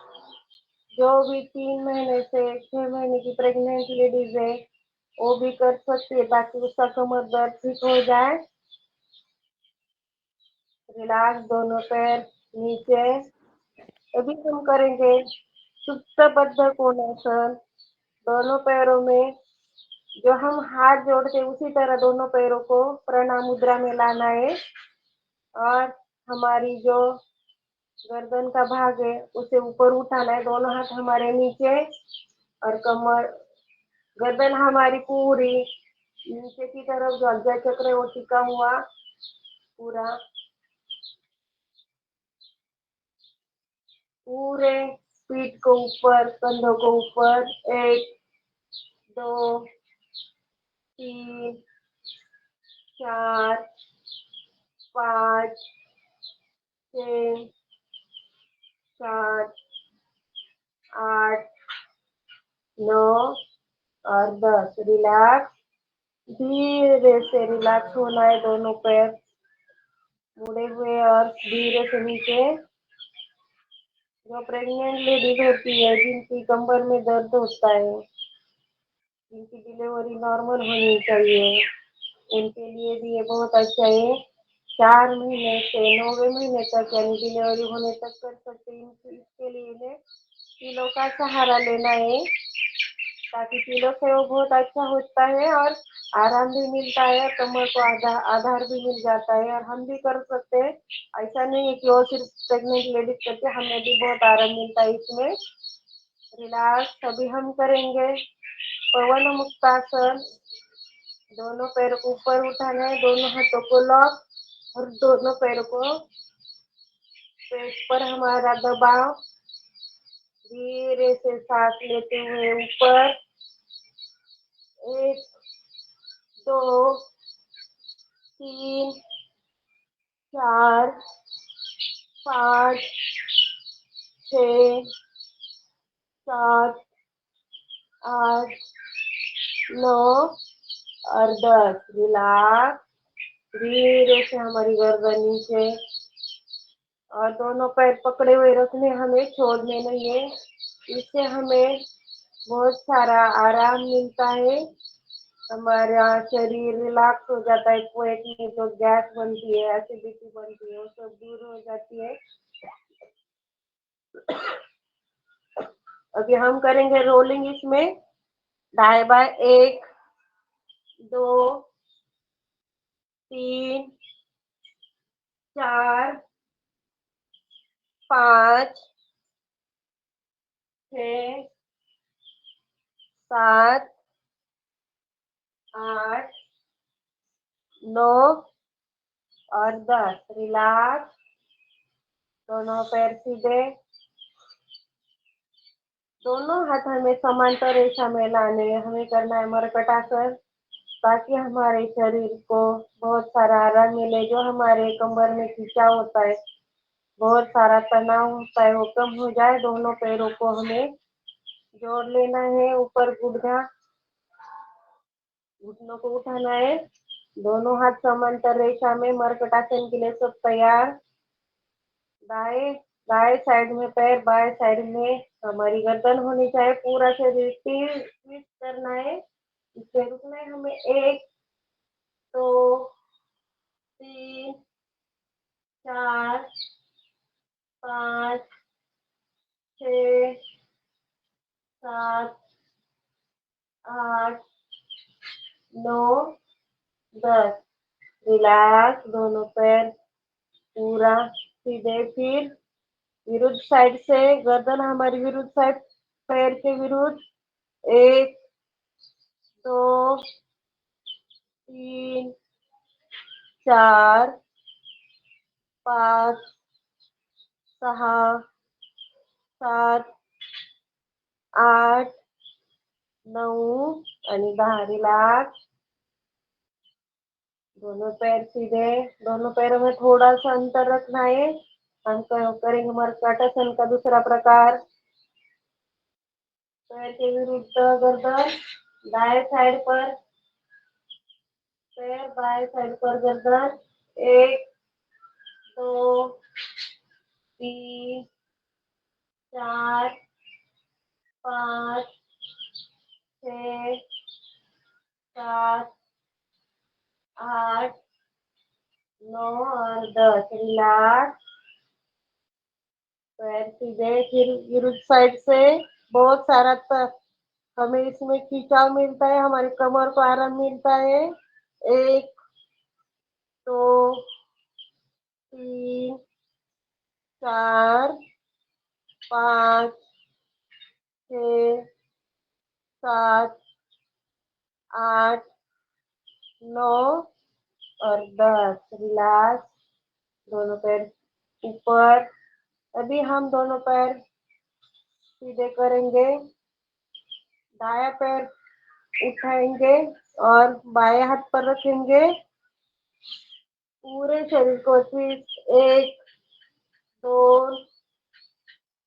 जो भी 3 महीने से 6 महीने की प्रेग्नेंट लेडीज है वो भी कर सकती है ताकि उसका कमर दर्द ठीक हो जाए। रिलैक्स, दोनों पैर नीचे। अभी हम करेंगे सुप्त बद्ध कोणासन। दोनों पैरों में जो हम हाथ जोड़ते उसी तरह दोनों पैरों को प्रणाम मुद्रा में लाना है और हमारी जो गर्दन का भाग है उसे ऊपर उठाना है। दोनों हाथ हमारे नीचे और कमर, गर्दन हमारी पूरी नीचे की तरफ, जो अज्ञा चक्र है वो टिका हुआ पूरा, पूरे पीठ को ऊपर, कंधों को ऊपर। 1, 2, 3, 4, 5, 6, 7, 8, 9 और 10। रिलैक्स। धीरे से रिलैक्स होना है। दोनों पैर मुड़े हुए और धीरे से नीचे। जो प्रेग्नेंट लेडीज होती है, जिनकी कमर में दर्द होता है, जिनकी डिलीवरी नॉर्मल होनी चाहिए, उनके लिए भी ये बहुत अच्छा है। 4 महीने से 9वें महीने तक यानी डिलीवरी होने तक कर सकते हैं। इसके लिए इन्हें पीलो का सहारा लेना है ताकि पीलो से वो बहुत अच्छा होता है और आराम भी मिलता है, कमर को आधार भी मिल जाता है। और हम भी कर सकते हैं, ऐसा नहीं है कि वो सिर्फ प्रेग्नेंट लेडीज करके, हमें भी बहुत आराम मिलता है इसमें। रिलैक्स। अभी हम करेंगे पवन मुक्तासन। दोनों पैर को ऊपर उठाना है, दोनों हाथों को लॉक और दोनों पैरों को पेट पर हमारा दबाव। धीरे से सांस लेते हुए ऊपर। 1, 2, 3, 4, 5, 6, 7, 8, 9 और 10। रिलैक्स। धीरे से हमारी गर्दन नीचे और दोनों पैर पकड़े हुए रखने, हमें छोड़ने नहीं है। इससे हमें बहुत सारा आराम मिलता है, हमारा शरीर रिलैक्स हो जाता है। पेट में जो गैस बनती है, एसिडिटी बनती है, वो सब दूर हो जाती है। अभी हम करेंगे रोलिंग। इसमें दाएं बाएं 1, 2, 3, 4, 5, 6, 7, 8, 9 और 10। रिलैक्स। दोनों पैर सीधे। दोनों हाथ हमें समांतर रेखा में लाने, हमें करना है मरकटासन, ताकि हमारे शरीर को बहुत सारा आराम मिले। जो हमारे कमर में खिंचाव होता है, बहुत सारा तनाव होता है, वो कम हो जाए। दोनों पैरों को हमें जोड़ लेना है। ऊपर घुटनों को उठाना है। दोनों हाथ समांतर रेखा में। मरकटासन के लिए सब तैयार। दाएं दाएं साइड में पैर, बाएं साइड में हमारी गर्दन होनी चाहिए। पूरा शरीर ट्विस्ट करना है। इससे रुकना है हमें। 1, 2, 3, 4, 5, 6, 7, 8, 9, 10। रिलैक्स। दोनों पैर पूरा सीधे। फिर विरुद्ध साइड से, गर्दन हमारी विरुद्ध साइड, पैर के विरुद्ध। 1, 2, 3, 4, 5, 6, 7, 8, 9 आणि 10। रिलॅक्स। दोनों पैर सीधे। दोनों पैरों में थोड़ा सा अंतर रखना है। हम करेंगे मर्काटासन का दूसरा प्रकार। पैर के विरुद्ध गर्दन, दाएं साइड पर पैर, बाएं साइड पर गर्दन। 1, 2, 3, 4, 5, 6, 7, 8, 9 और 10। रिलैक्स। पैर सीधे। फिर विरुद्ध साइड से बहुत सारा हमें इसमें खिंचाव मिलता है, हमारी कमर को आराम मिलता है। 1, 2, 3, 4, 5, 6, 7, 8, 9 और 10। रिलैक्स। दोनों पैर ऊपर। अभी हम दोनों पैर सीधे करेंगे। दायां पैर उठाएंगे और बाएं हाथ पर रखेंगे। पूरे शरीर को ट्विस्ट। 1, 2,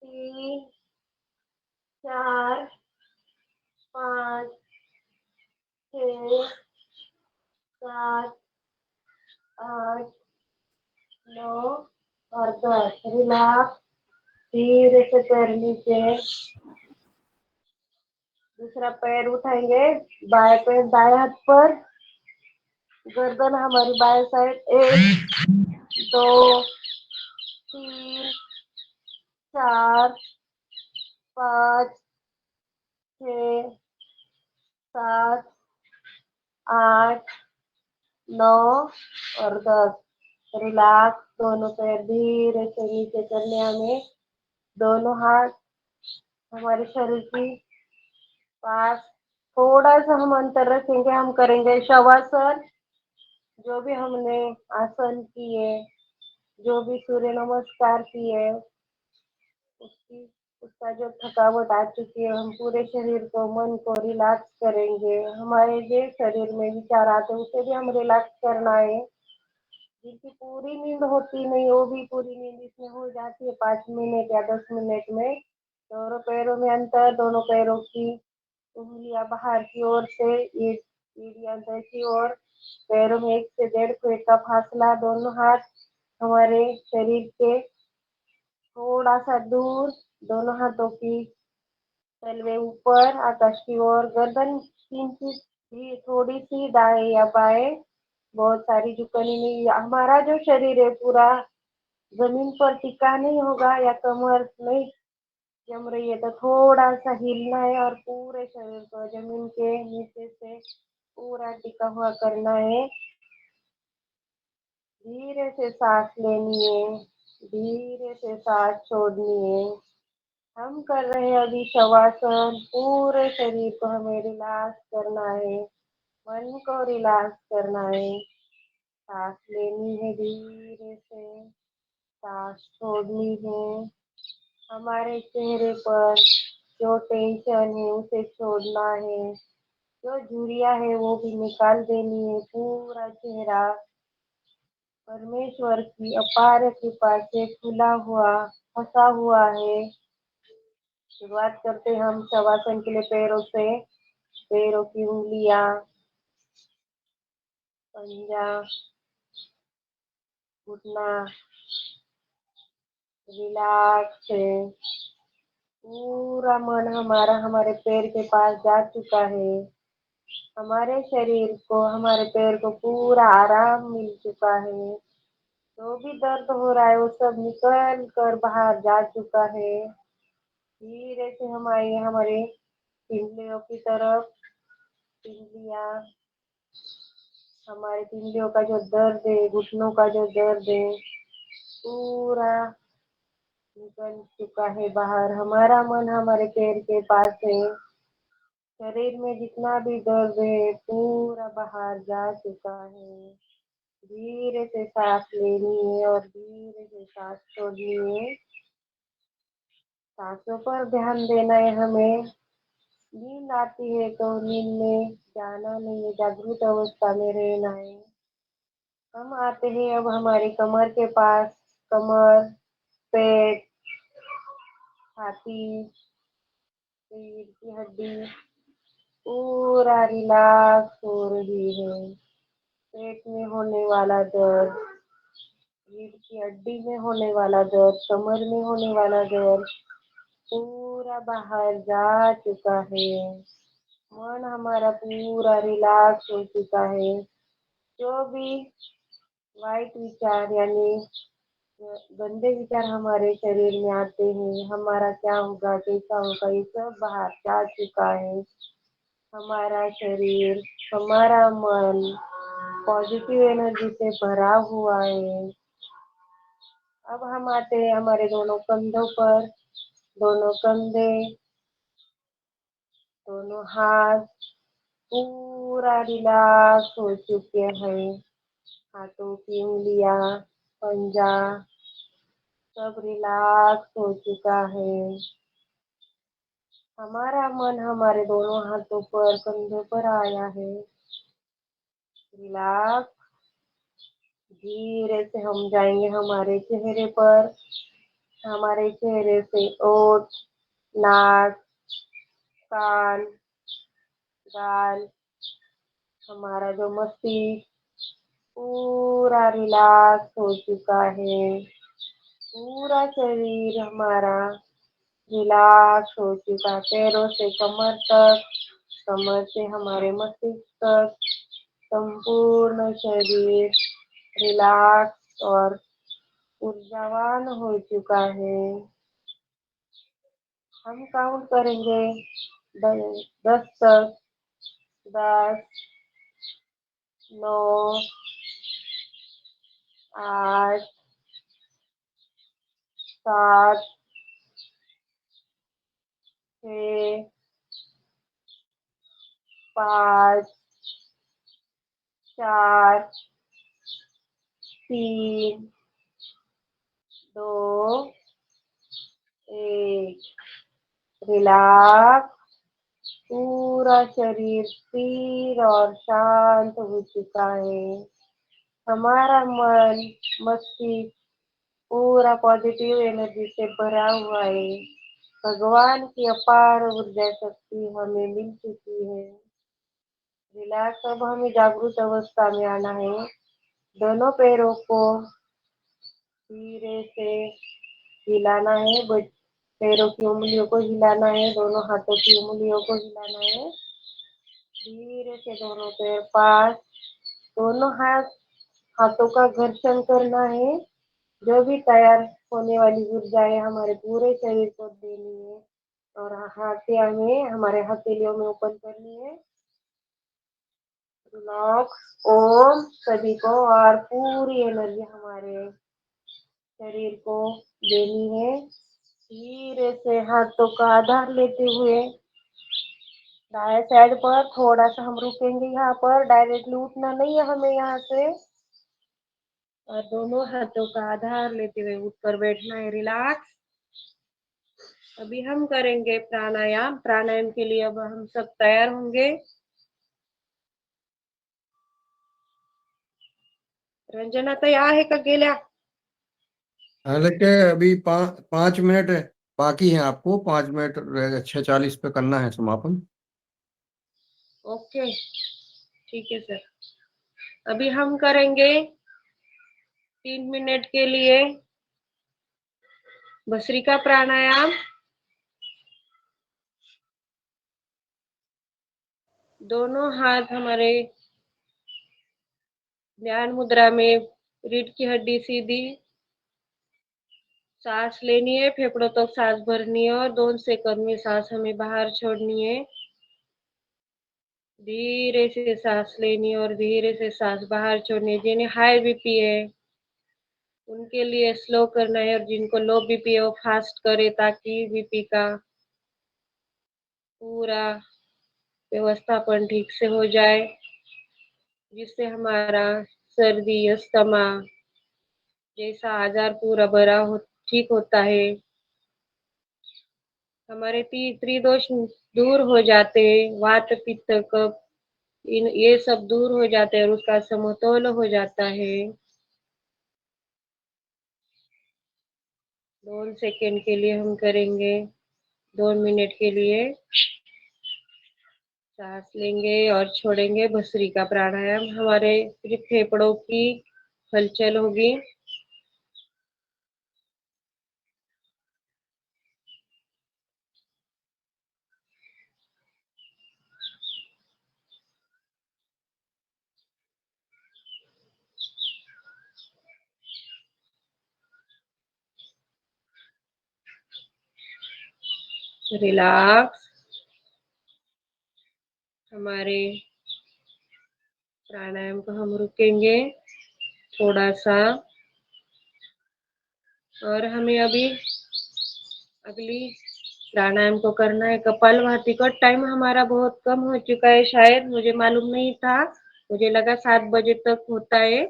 3, 4, 5, 6, 7, 8, 9 और 10। रिलैक्स। धीरे से पैर नीचे। दूसरा पैर उठाएंगे। बाएं पैर दाएं हाथ पर। गर्दन हमारी बाएं साइड। 1, 2, 3, 4, 5, 6, 7, 8, 9 और 10। रिलैक्स। दोनों पैर धीरे से नीचे करने हमें। दोनों हाथ हमारे शरीर की पास। थोड़ा सा हम अंतर रखेंगे। हम करेंगे शवासन। जो भी हमने आसन किए, जो भी सूर्य नमस्कार किए, उसकी उसका जो थकावट आ चुकी है, हम पूरे शरीर को, मन को रिलैक्स करेंगे। हमारे जो शरीर में विचार आते हैं, उसे भी हम रिलैक्स करना है। जिनकी पूरी नींद होती नहीं, वो भी पूरी नींद इसमें हो जाती है 5 मिनट या 10 मिनट में। दोनों पैरों में अंतर। दोनों पैरों की उंगलियां बाहर की ओर से, एड़ियां अंदर की ओर। पैरों में 1 से 1.5 फीट का फासला। दोनों हाथ हमारे शरीर के थोड़ा सा दूर। दोनों हाथों की तलवे ऊपर आकाश की ओर। गर्दन किंचित भी थोड़ी सी दाएं या बाएं, बहुत सारी झुकनी नहीं। हमारा जो शरीर है पूरा जमीन पर टिका नहीं होगा, या कमर नहीं जम रही है, तो थोड़ा सा हिलना है और पूरे शरीर को जमीन के नीचे से पूरा टिका हुआ करना है। धीरे से सांस लेनी है, धीरे से सांस छोड़नी है। हम कर रहे हैं अभी शवासन। पूरे शरीर को हमें रिलैक्स करना है। मन को रिलैक्स करना है। सांस लेनी है धीरे से, सांस छोड़नी है। हमारे चेहरे पर जो टेंशन है उसे छोड़ना है, जो झुर्रियां है वो भी निकाल देनी है। पूरा चेहरा परमेश्वर की अपार कृपा से खुला हुआ, फंसा हुआ है। शुरुआत करते हैं हम शवासन के लिए पैरों से। पैरों की उंगलियां, पंजा, घुटना रिलैक्स है। पूरा मन हमारा हमारे पैर के पास जा चुका है। हमारे शरीर को, हमारे पैर को पूरा आराम मिल चुका है। जो भी दर्द हो रहा है वो सब निकल कर बाहर जा चुका है। धीरे से हम आएंगे हमारे पिंडलियों की तरफ। पिंडलियां, हमारे पिंडलियों का जो दर्द है, घुटनों का जो दर्द है, पूरा निकल चुका है बाहर। हमारा मन हमारे पैर के पास है। शरीर में जितना भी दर्द है पूरा बाहर जा चुका है। धीरे से सांस लेनी है और धीरे से सांस छोड़नी है। सांसों पर ध्यान देना है हमें। नींद आती है तो नींद में जाना नहीं है, जागृत अवस्था में रहना है। हम आते हैं अब हमारी कमर के पास। कमर, पेट, छाती, रीढ़ की हड्डी पूरा रिलैक्स हो रही है। पेट में होने वाला दर्द, रीढ़ की हड्डी में होने वाला दर्द, कमर में होने वाला दर्द पूरा बाहर जा चुका है। मन हमारा पूरा रिलैक्स हो चुका है। जो भी वाइट विचार यानी गंदे विचार हमारे शरीर में आते हैं, हमारा क्या होगा, कैसा होगा, ये सब बाहर जा चुका है। हमारा शरीर, हमारा मन पॉजिटिव एनर्जी से भरा हुआ है। अब हम आते हैं हमारे दोनों कंधों पर। दोनों कंधे, दोनों हाथ पूरा रिलैक्स हो चुके हैं। हाथों की उंगलियां, पंजा सब रिलैक्स हो चुका है। हमारा मन हमारे दोनों हाथों पर, कंधों पर आया है। रिलैक्स। धीरे से हम जाएंगे हमारे चेहरे पर। हमारे चेहरे से ओठ, नाक, कान, गाल, हमारा जो मस्तिष्क पूरा रिलैक्स हो चुका है। पूरा शरीर हमारा रिलैक्स हो चुका है। पैरों से कमर तक, कमर से हमारे मस्तिष्क तक संपूर्ण शरीर रिलैक्स और ऊर्जावान हो चुका है। हम काउंट करेंगे 10 तक। 10, 9, 8, 7, 6, 5, 4, 3, 2, 1। रिलैक्स। पूरा शरीर स्थिर और शांत हो चुका है। हमारा मन, मस्तिष्क पूरा पॉजिटिव एनर्जी से भरा हुआ है। भगवान की अपार ऊर्जा शक्ति हमें मिल चुकी है। रिलैक्स। अब हमें जागृत अवस्था में आना है। दोनों पैरों को धीरे से हिलाना है। पैरों की उंगलियों को हिलाना है। दोनों हाथों की उंगलियों को हिलाना है। धीरे से दोनों पैर पास, दोनों हाथों का घर्षण करना है। जो भी तैयार होने वाली ऊर्जा है हमारे पूरे शरीर को देनी है और हाथ हमें हमारे हथेलियों में ओपन करनी है। रिलैक्स। ओम सभी को और पूरी एनर्जी हमारे शरीर को देनी है। धीरे से हाथों का आधार लेते हुए दाएं साइड पर थोड़ा सा हम रुकेंगे, यहाँ पर डायरेक्टली उठना नहीं है हमें यहाँ से, और दोनों हाथों का आधार लेते हुए ऊपर बैठना है, रिलैक्स। अभी हम करेंगे प्राणायाम। प्राणायाम के लिए अब हम सब तैयार होंगे। रंजना तैयार है का गेल्या? हालांकि अभी 5 मिनट बाकी है, आपको 5 मिनट 6:40 पे करना है समापन। ओके, ठीक है सर। अभी हम करेंगे 3 मिनट के लिए भस्त्रिका प्राणायाम। दोनों हाथ हमारे ध्यान मुद्रा में, रीढ़ की हड्डी सीधी, सांस लेनी है, फेफड़ों तक सांस भरनी है और 2 सेकंड में सांस हमें बाहर छोड़नी है। धीरे से सांस लेनी है और धीरे से सांस बाहर छोड़नी है। जिन्हें हाई बीपी है उनके लिए स्लो करना है, और जिनको लो बीपी है वो फास्ट करे, ताकि बीपी का पूरा व्यवस्थापन ठीक से हो जाए, जिससे हमारा सर्दी, अस्थमा जैसा आजार पूरा ठीक होता है। हमारे त्रिदोष दूर हो जाते हैं, वात पित्त कफ ये सब दूर हो जाते हैं और उसका समतोल हो जाता है। 2 सेकंड के लिए हम करेंगे, 2 मिनट के लिए सांस लेंगे और छोड़ेंगे। भस्त्रिका प्राणायाम हमारे सिर्फ फेफड़ों की हलचल होगी। रिलैक्स। हमारे प्राणायाम को हम रुकेंगे थोड़ा सा, और हमें अभी अगली प्राणायाम को करना है कपालभाति का। टाइम हमारा बहुत कम हो चुका है, शायद मुझे मालूम नहीं था, मुझे लगा 7 बजे तक होता है,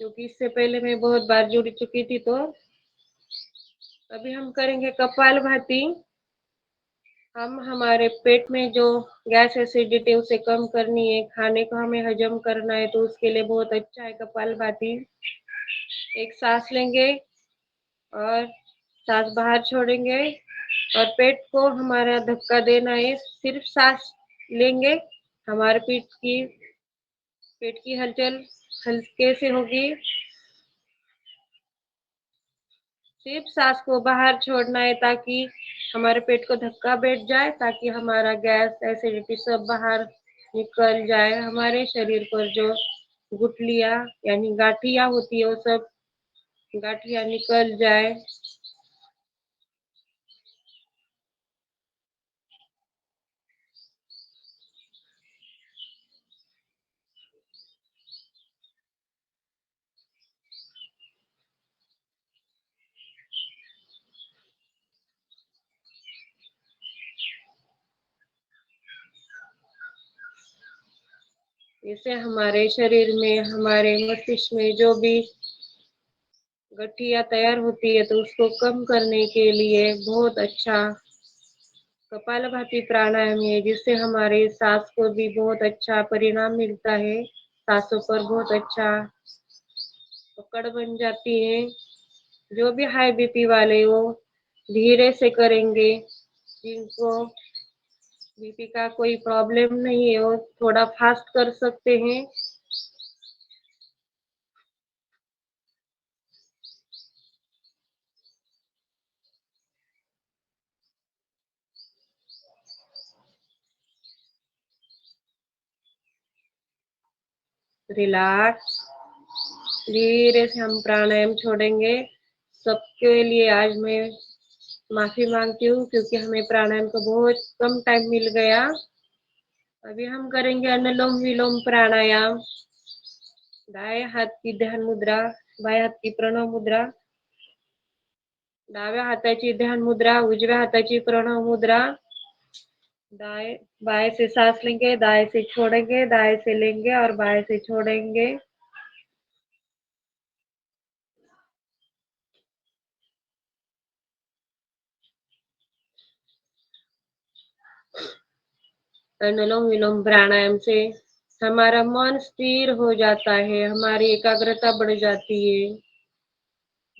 क्योंकि इससे पहले मैं बहुत बार जुड़ चुकी थी। तो अभी हम करेंगे कपालभाति। हम हमारे पेट में जो गैस एसिडिटी उसे कम करनी है, खाने को हमें हजम करना है, तो उसके लिए बहुत अच्छा है कपालभाति। एक सांस लेंगे और सांस बाहर छोड़ेंगे, और पेट को हमारा धक्का देना है। सिर्फ सांस लेंगे, हमारे पेट की हलचल हल्के से होगी। सिर्फ सांस को बाहर छोड़ना है, ताकि हमारे पेट को धक्का बैठ जाए, ताकि हमारा गैस एसिडिटी सब बाहर निकल जाए। हमारे शरीर पर जो गुठलियां यानी गांठियां होती है, वो सब गांठियां निकल जाए। इससे हमारे शरीर में, हमारे मस्तिष्क में जो भी गठिया तैयार होती है, तो उसको कम करने के लिए बहुत अच्छा कपालभाति प्राणायाम है, जिससे हमारे सांस को भी बहुत अच्छा परिणाम मिलता है। सांसों पर बहुत अच्छा पकड़ बन जाती है। जो भी हाई बीपी वाले हो धीरे से करेंगे, जिनको बीपी का कोई प्रॉब्लम नहीं है वो थोड़ा फास्ट कर सकते हैं। रिलैक्स। धीरे से हम प्राणायाम छोड़ेंगे। सबके लिए आज मैं माफी मांगती हूँ, क्योंकि हमें प्राणायाम को बहुत कम टाइम मिल गया। अभी हम करेंगे अनुलोम विलोम प्राणायाम। दाएं हाथ की ध्यान मुद्रा, बाएं हात की प्रणव मुद्रा, डाव्या हाताची ध्यान मुद्रा, उजव्या हाताची प्रणव मुद्रा। दाएं बाएं से सांस लेंगे, दाएं से छोड़ेंगे, दाएं से लेंगे और बाएं से छोड़ेंगे। अनुलोम विलोम प्राणायाम से हमारा मन स्थिर हो जाता है, हमारी एकाग्रता बढ़ जाती है।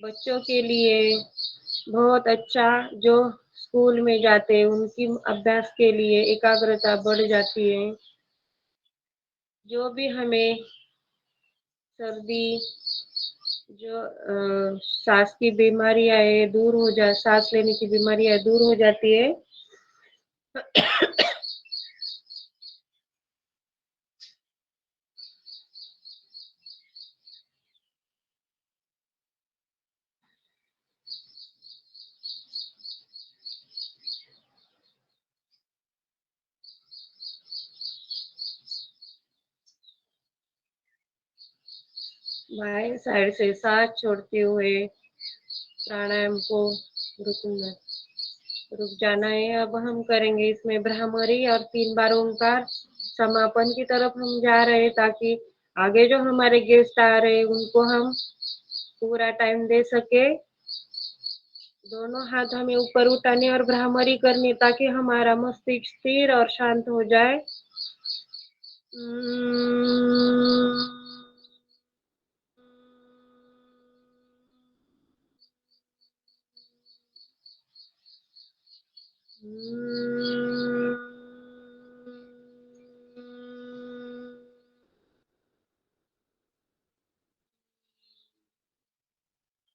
बच्चों के लिए बहुत अच्छा, जो स्कूल में जाते हैं उनकी अभ्यास के लिए एकाग्रता बढ़ जाती है। जो भी हमें सर्दी, जो सांस की बीमारियां है दूर हो जा, सांस लेने की बीमारियां दूर हो जाती है। बाएं साइड से सांस छोड़ते हुए प्राणायाम को रुकना रुक जाना है। अब हम करेंगे इसमें भ्रामरी और 3 बार ओंकार। समापन की तरफ हम जा रहे हैं ताकि आगे जो हमारे गेस्ट आ रहे हैं उनको हम पूरा टाइम दे सके। दोनों हाथ हमें ऊपर उठाने और भ्रामरी करनी ताकि हमारा मस्तिष्क स्थिर और शांत हो जाए।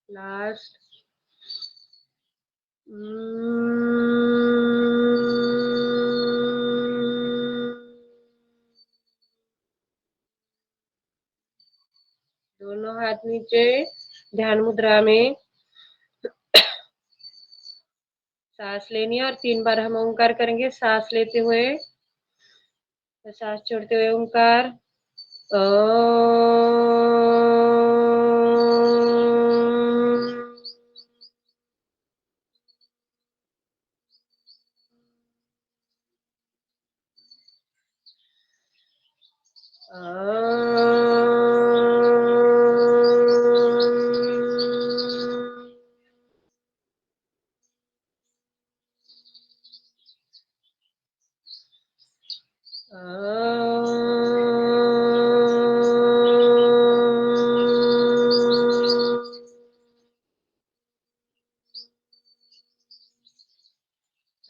लास्ट। दोनों हाथ नीचे ध्यान मुद्रा में सांस लेनी है और 3 बार हम ओंकार करेंगे। सांस लेते हुए, सांस छोड़ते हुए ओंकार।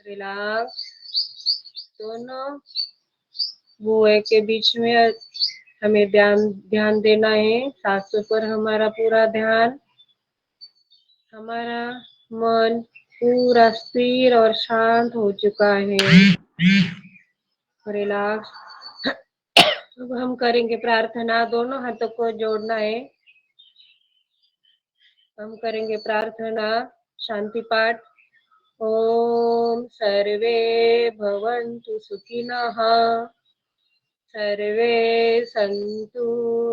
रिलैक्स। दोनों बुए के बीच में हमें ध्यान देना है। सांसों पर हमारा पूरा ध्यान। हमारा मन पूरा स्थिर और शांत हो चुका है। रिलैक्स। अब हम करेंगे प्रार्थना। दोनों हाथों को जोड़ना है। हम करेंगे प्रार्थना, शांति पाठ। ओम सर्वे भवन्तु सुखिनः, सर्वे सन्तु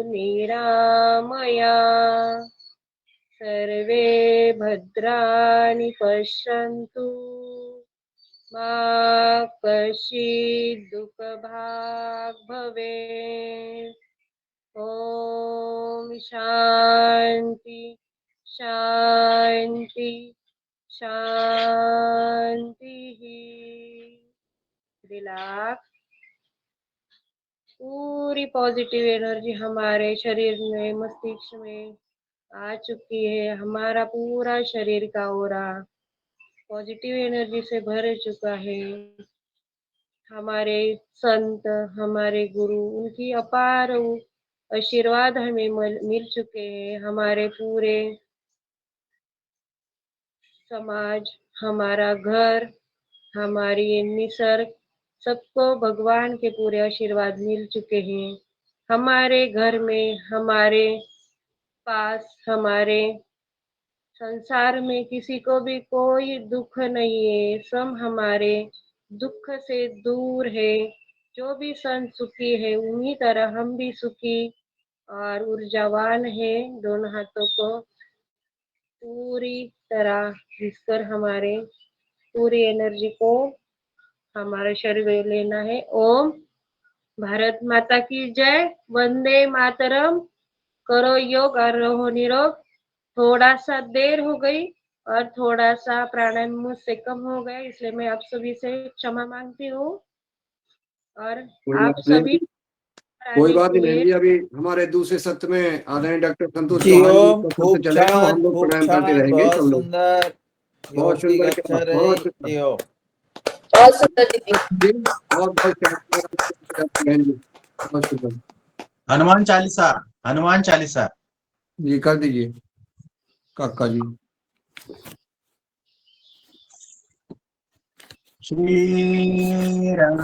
निरामया, सर्वे भद्राणि पश्यन्तु, मा कश्चित् दुःखभाग् भवेत्। ओम शांति शांति शांति। रिलैक्स। पूरी पॉजिटिव एनर्जी हमारे शरीर में, मस्तिष्क में आ चुकी है। हमारा पूरा शरीर का ऑरा पॉजिटिव एनर्जी से भर चुका है। हमारे संत, हमारे गुरु, उनकी अपार आशीर्वाद हमें मिल चुके हैं। हमारे पूरे समाज, हमारा घर, हमारी निसर्ग, सबको भगवान के पूरे आशीर्वाद मिल चुके हैं। हमारे घर में, हमारे पास, हमारे संसार में किसी को भी कोई दुख नहीं है। सब हमारे दुख से दूर है। जो भी संत सुखी है उन्हीं तरह हम भी सुखी और ऊर्जावान है। दोनों हाथों को पूरी तरह घिसकर हमारे पूरी एनर्जी को हमारे शरीर में लेना है। ओम, भारत माता की जय, वंदे मातरम, करो योग और रहो निरोग। थोड़ा सा देर हो गई और थोड़ा सा प्राणायाम मुझसे कम हो गया, इसलिए मैं आप सभी से क्षमा मांगती हूँ और कोई आप बात नहीं सभी कोई आने बात के नहीं बहन लिए जी, अभी हमारे दूसरे सत्र में आदरणीय डॉक्टर संतोष जी चौहान जी ओम, का खूब सत्र चलेगा, वो हम लोग खूब प्राणायाम करते छान, रहेंगे बहुत सब लोग। सुंदर, बहुत योग की सुंदर, क्या कक्षा रही। बहुत सुंदर जी ओम। बहुत बहुत बहन जी, बहुत सुंदर। हनुमान चालीसा, हनुमान चालीसा। जी कर दीजिए काका जी। श्री राम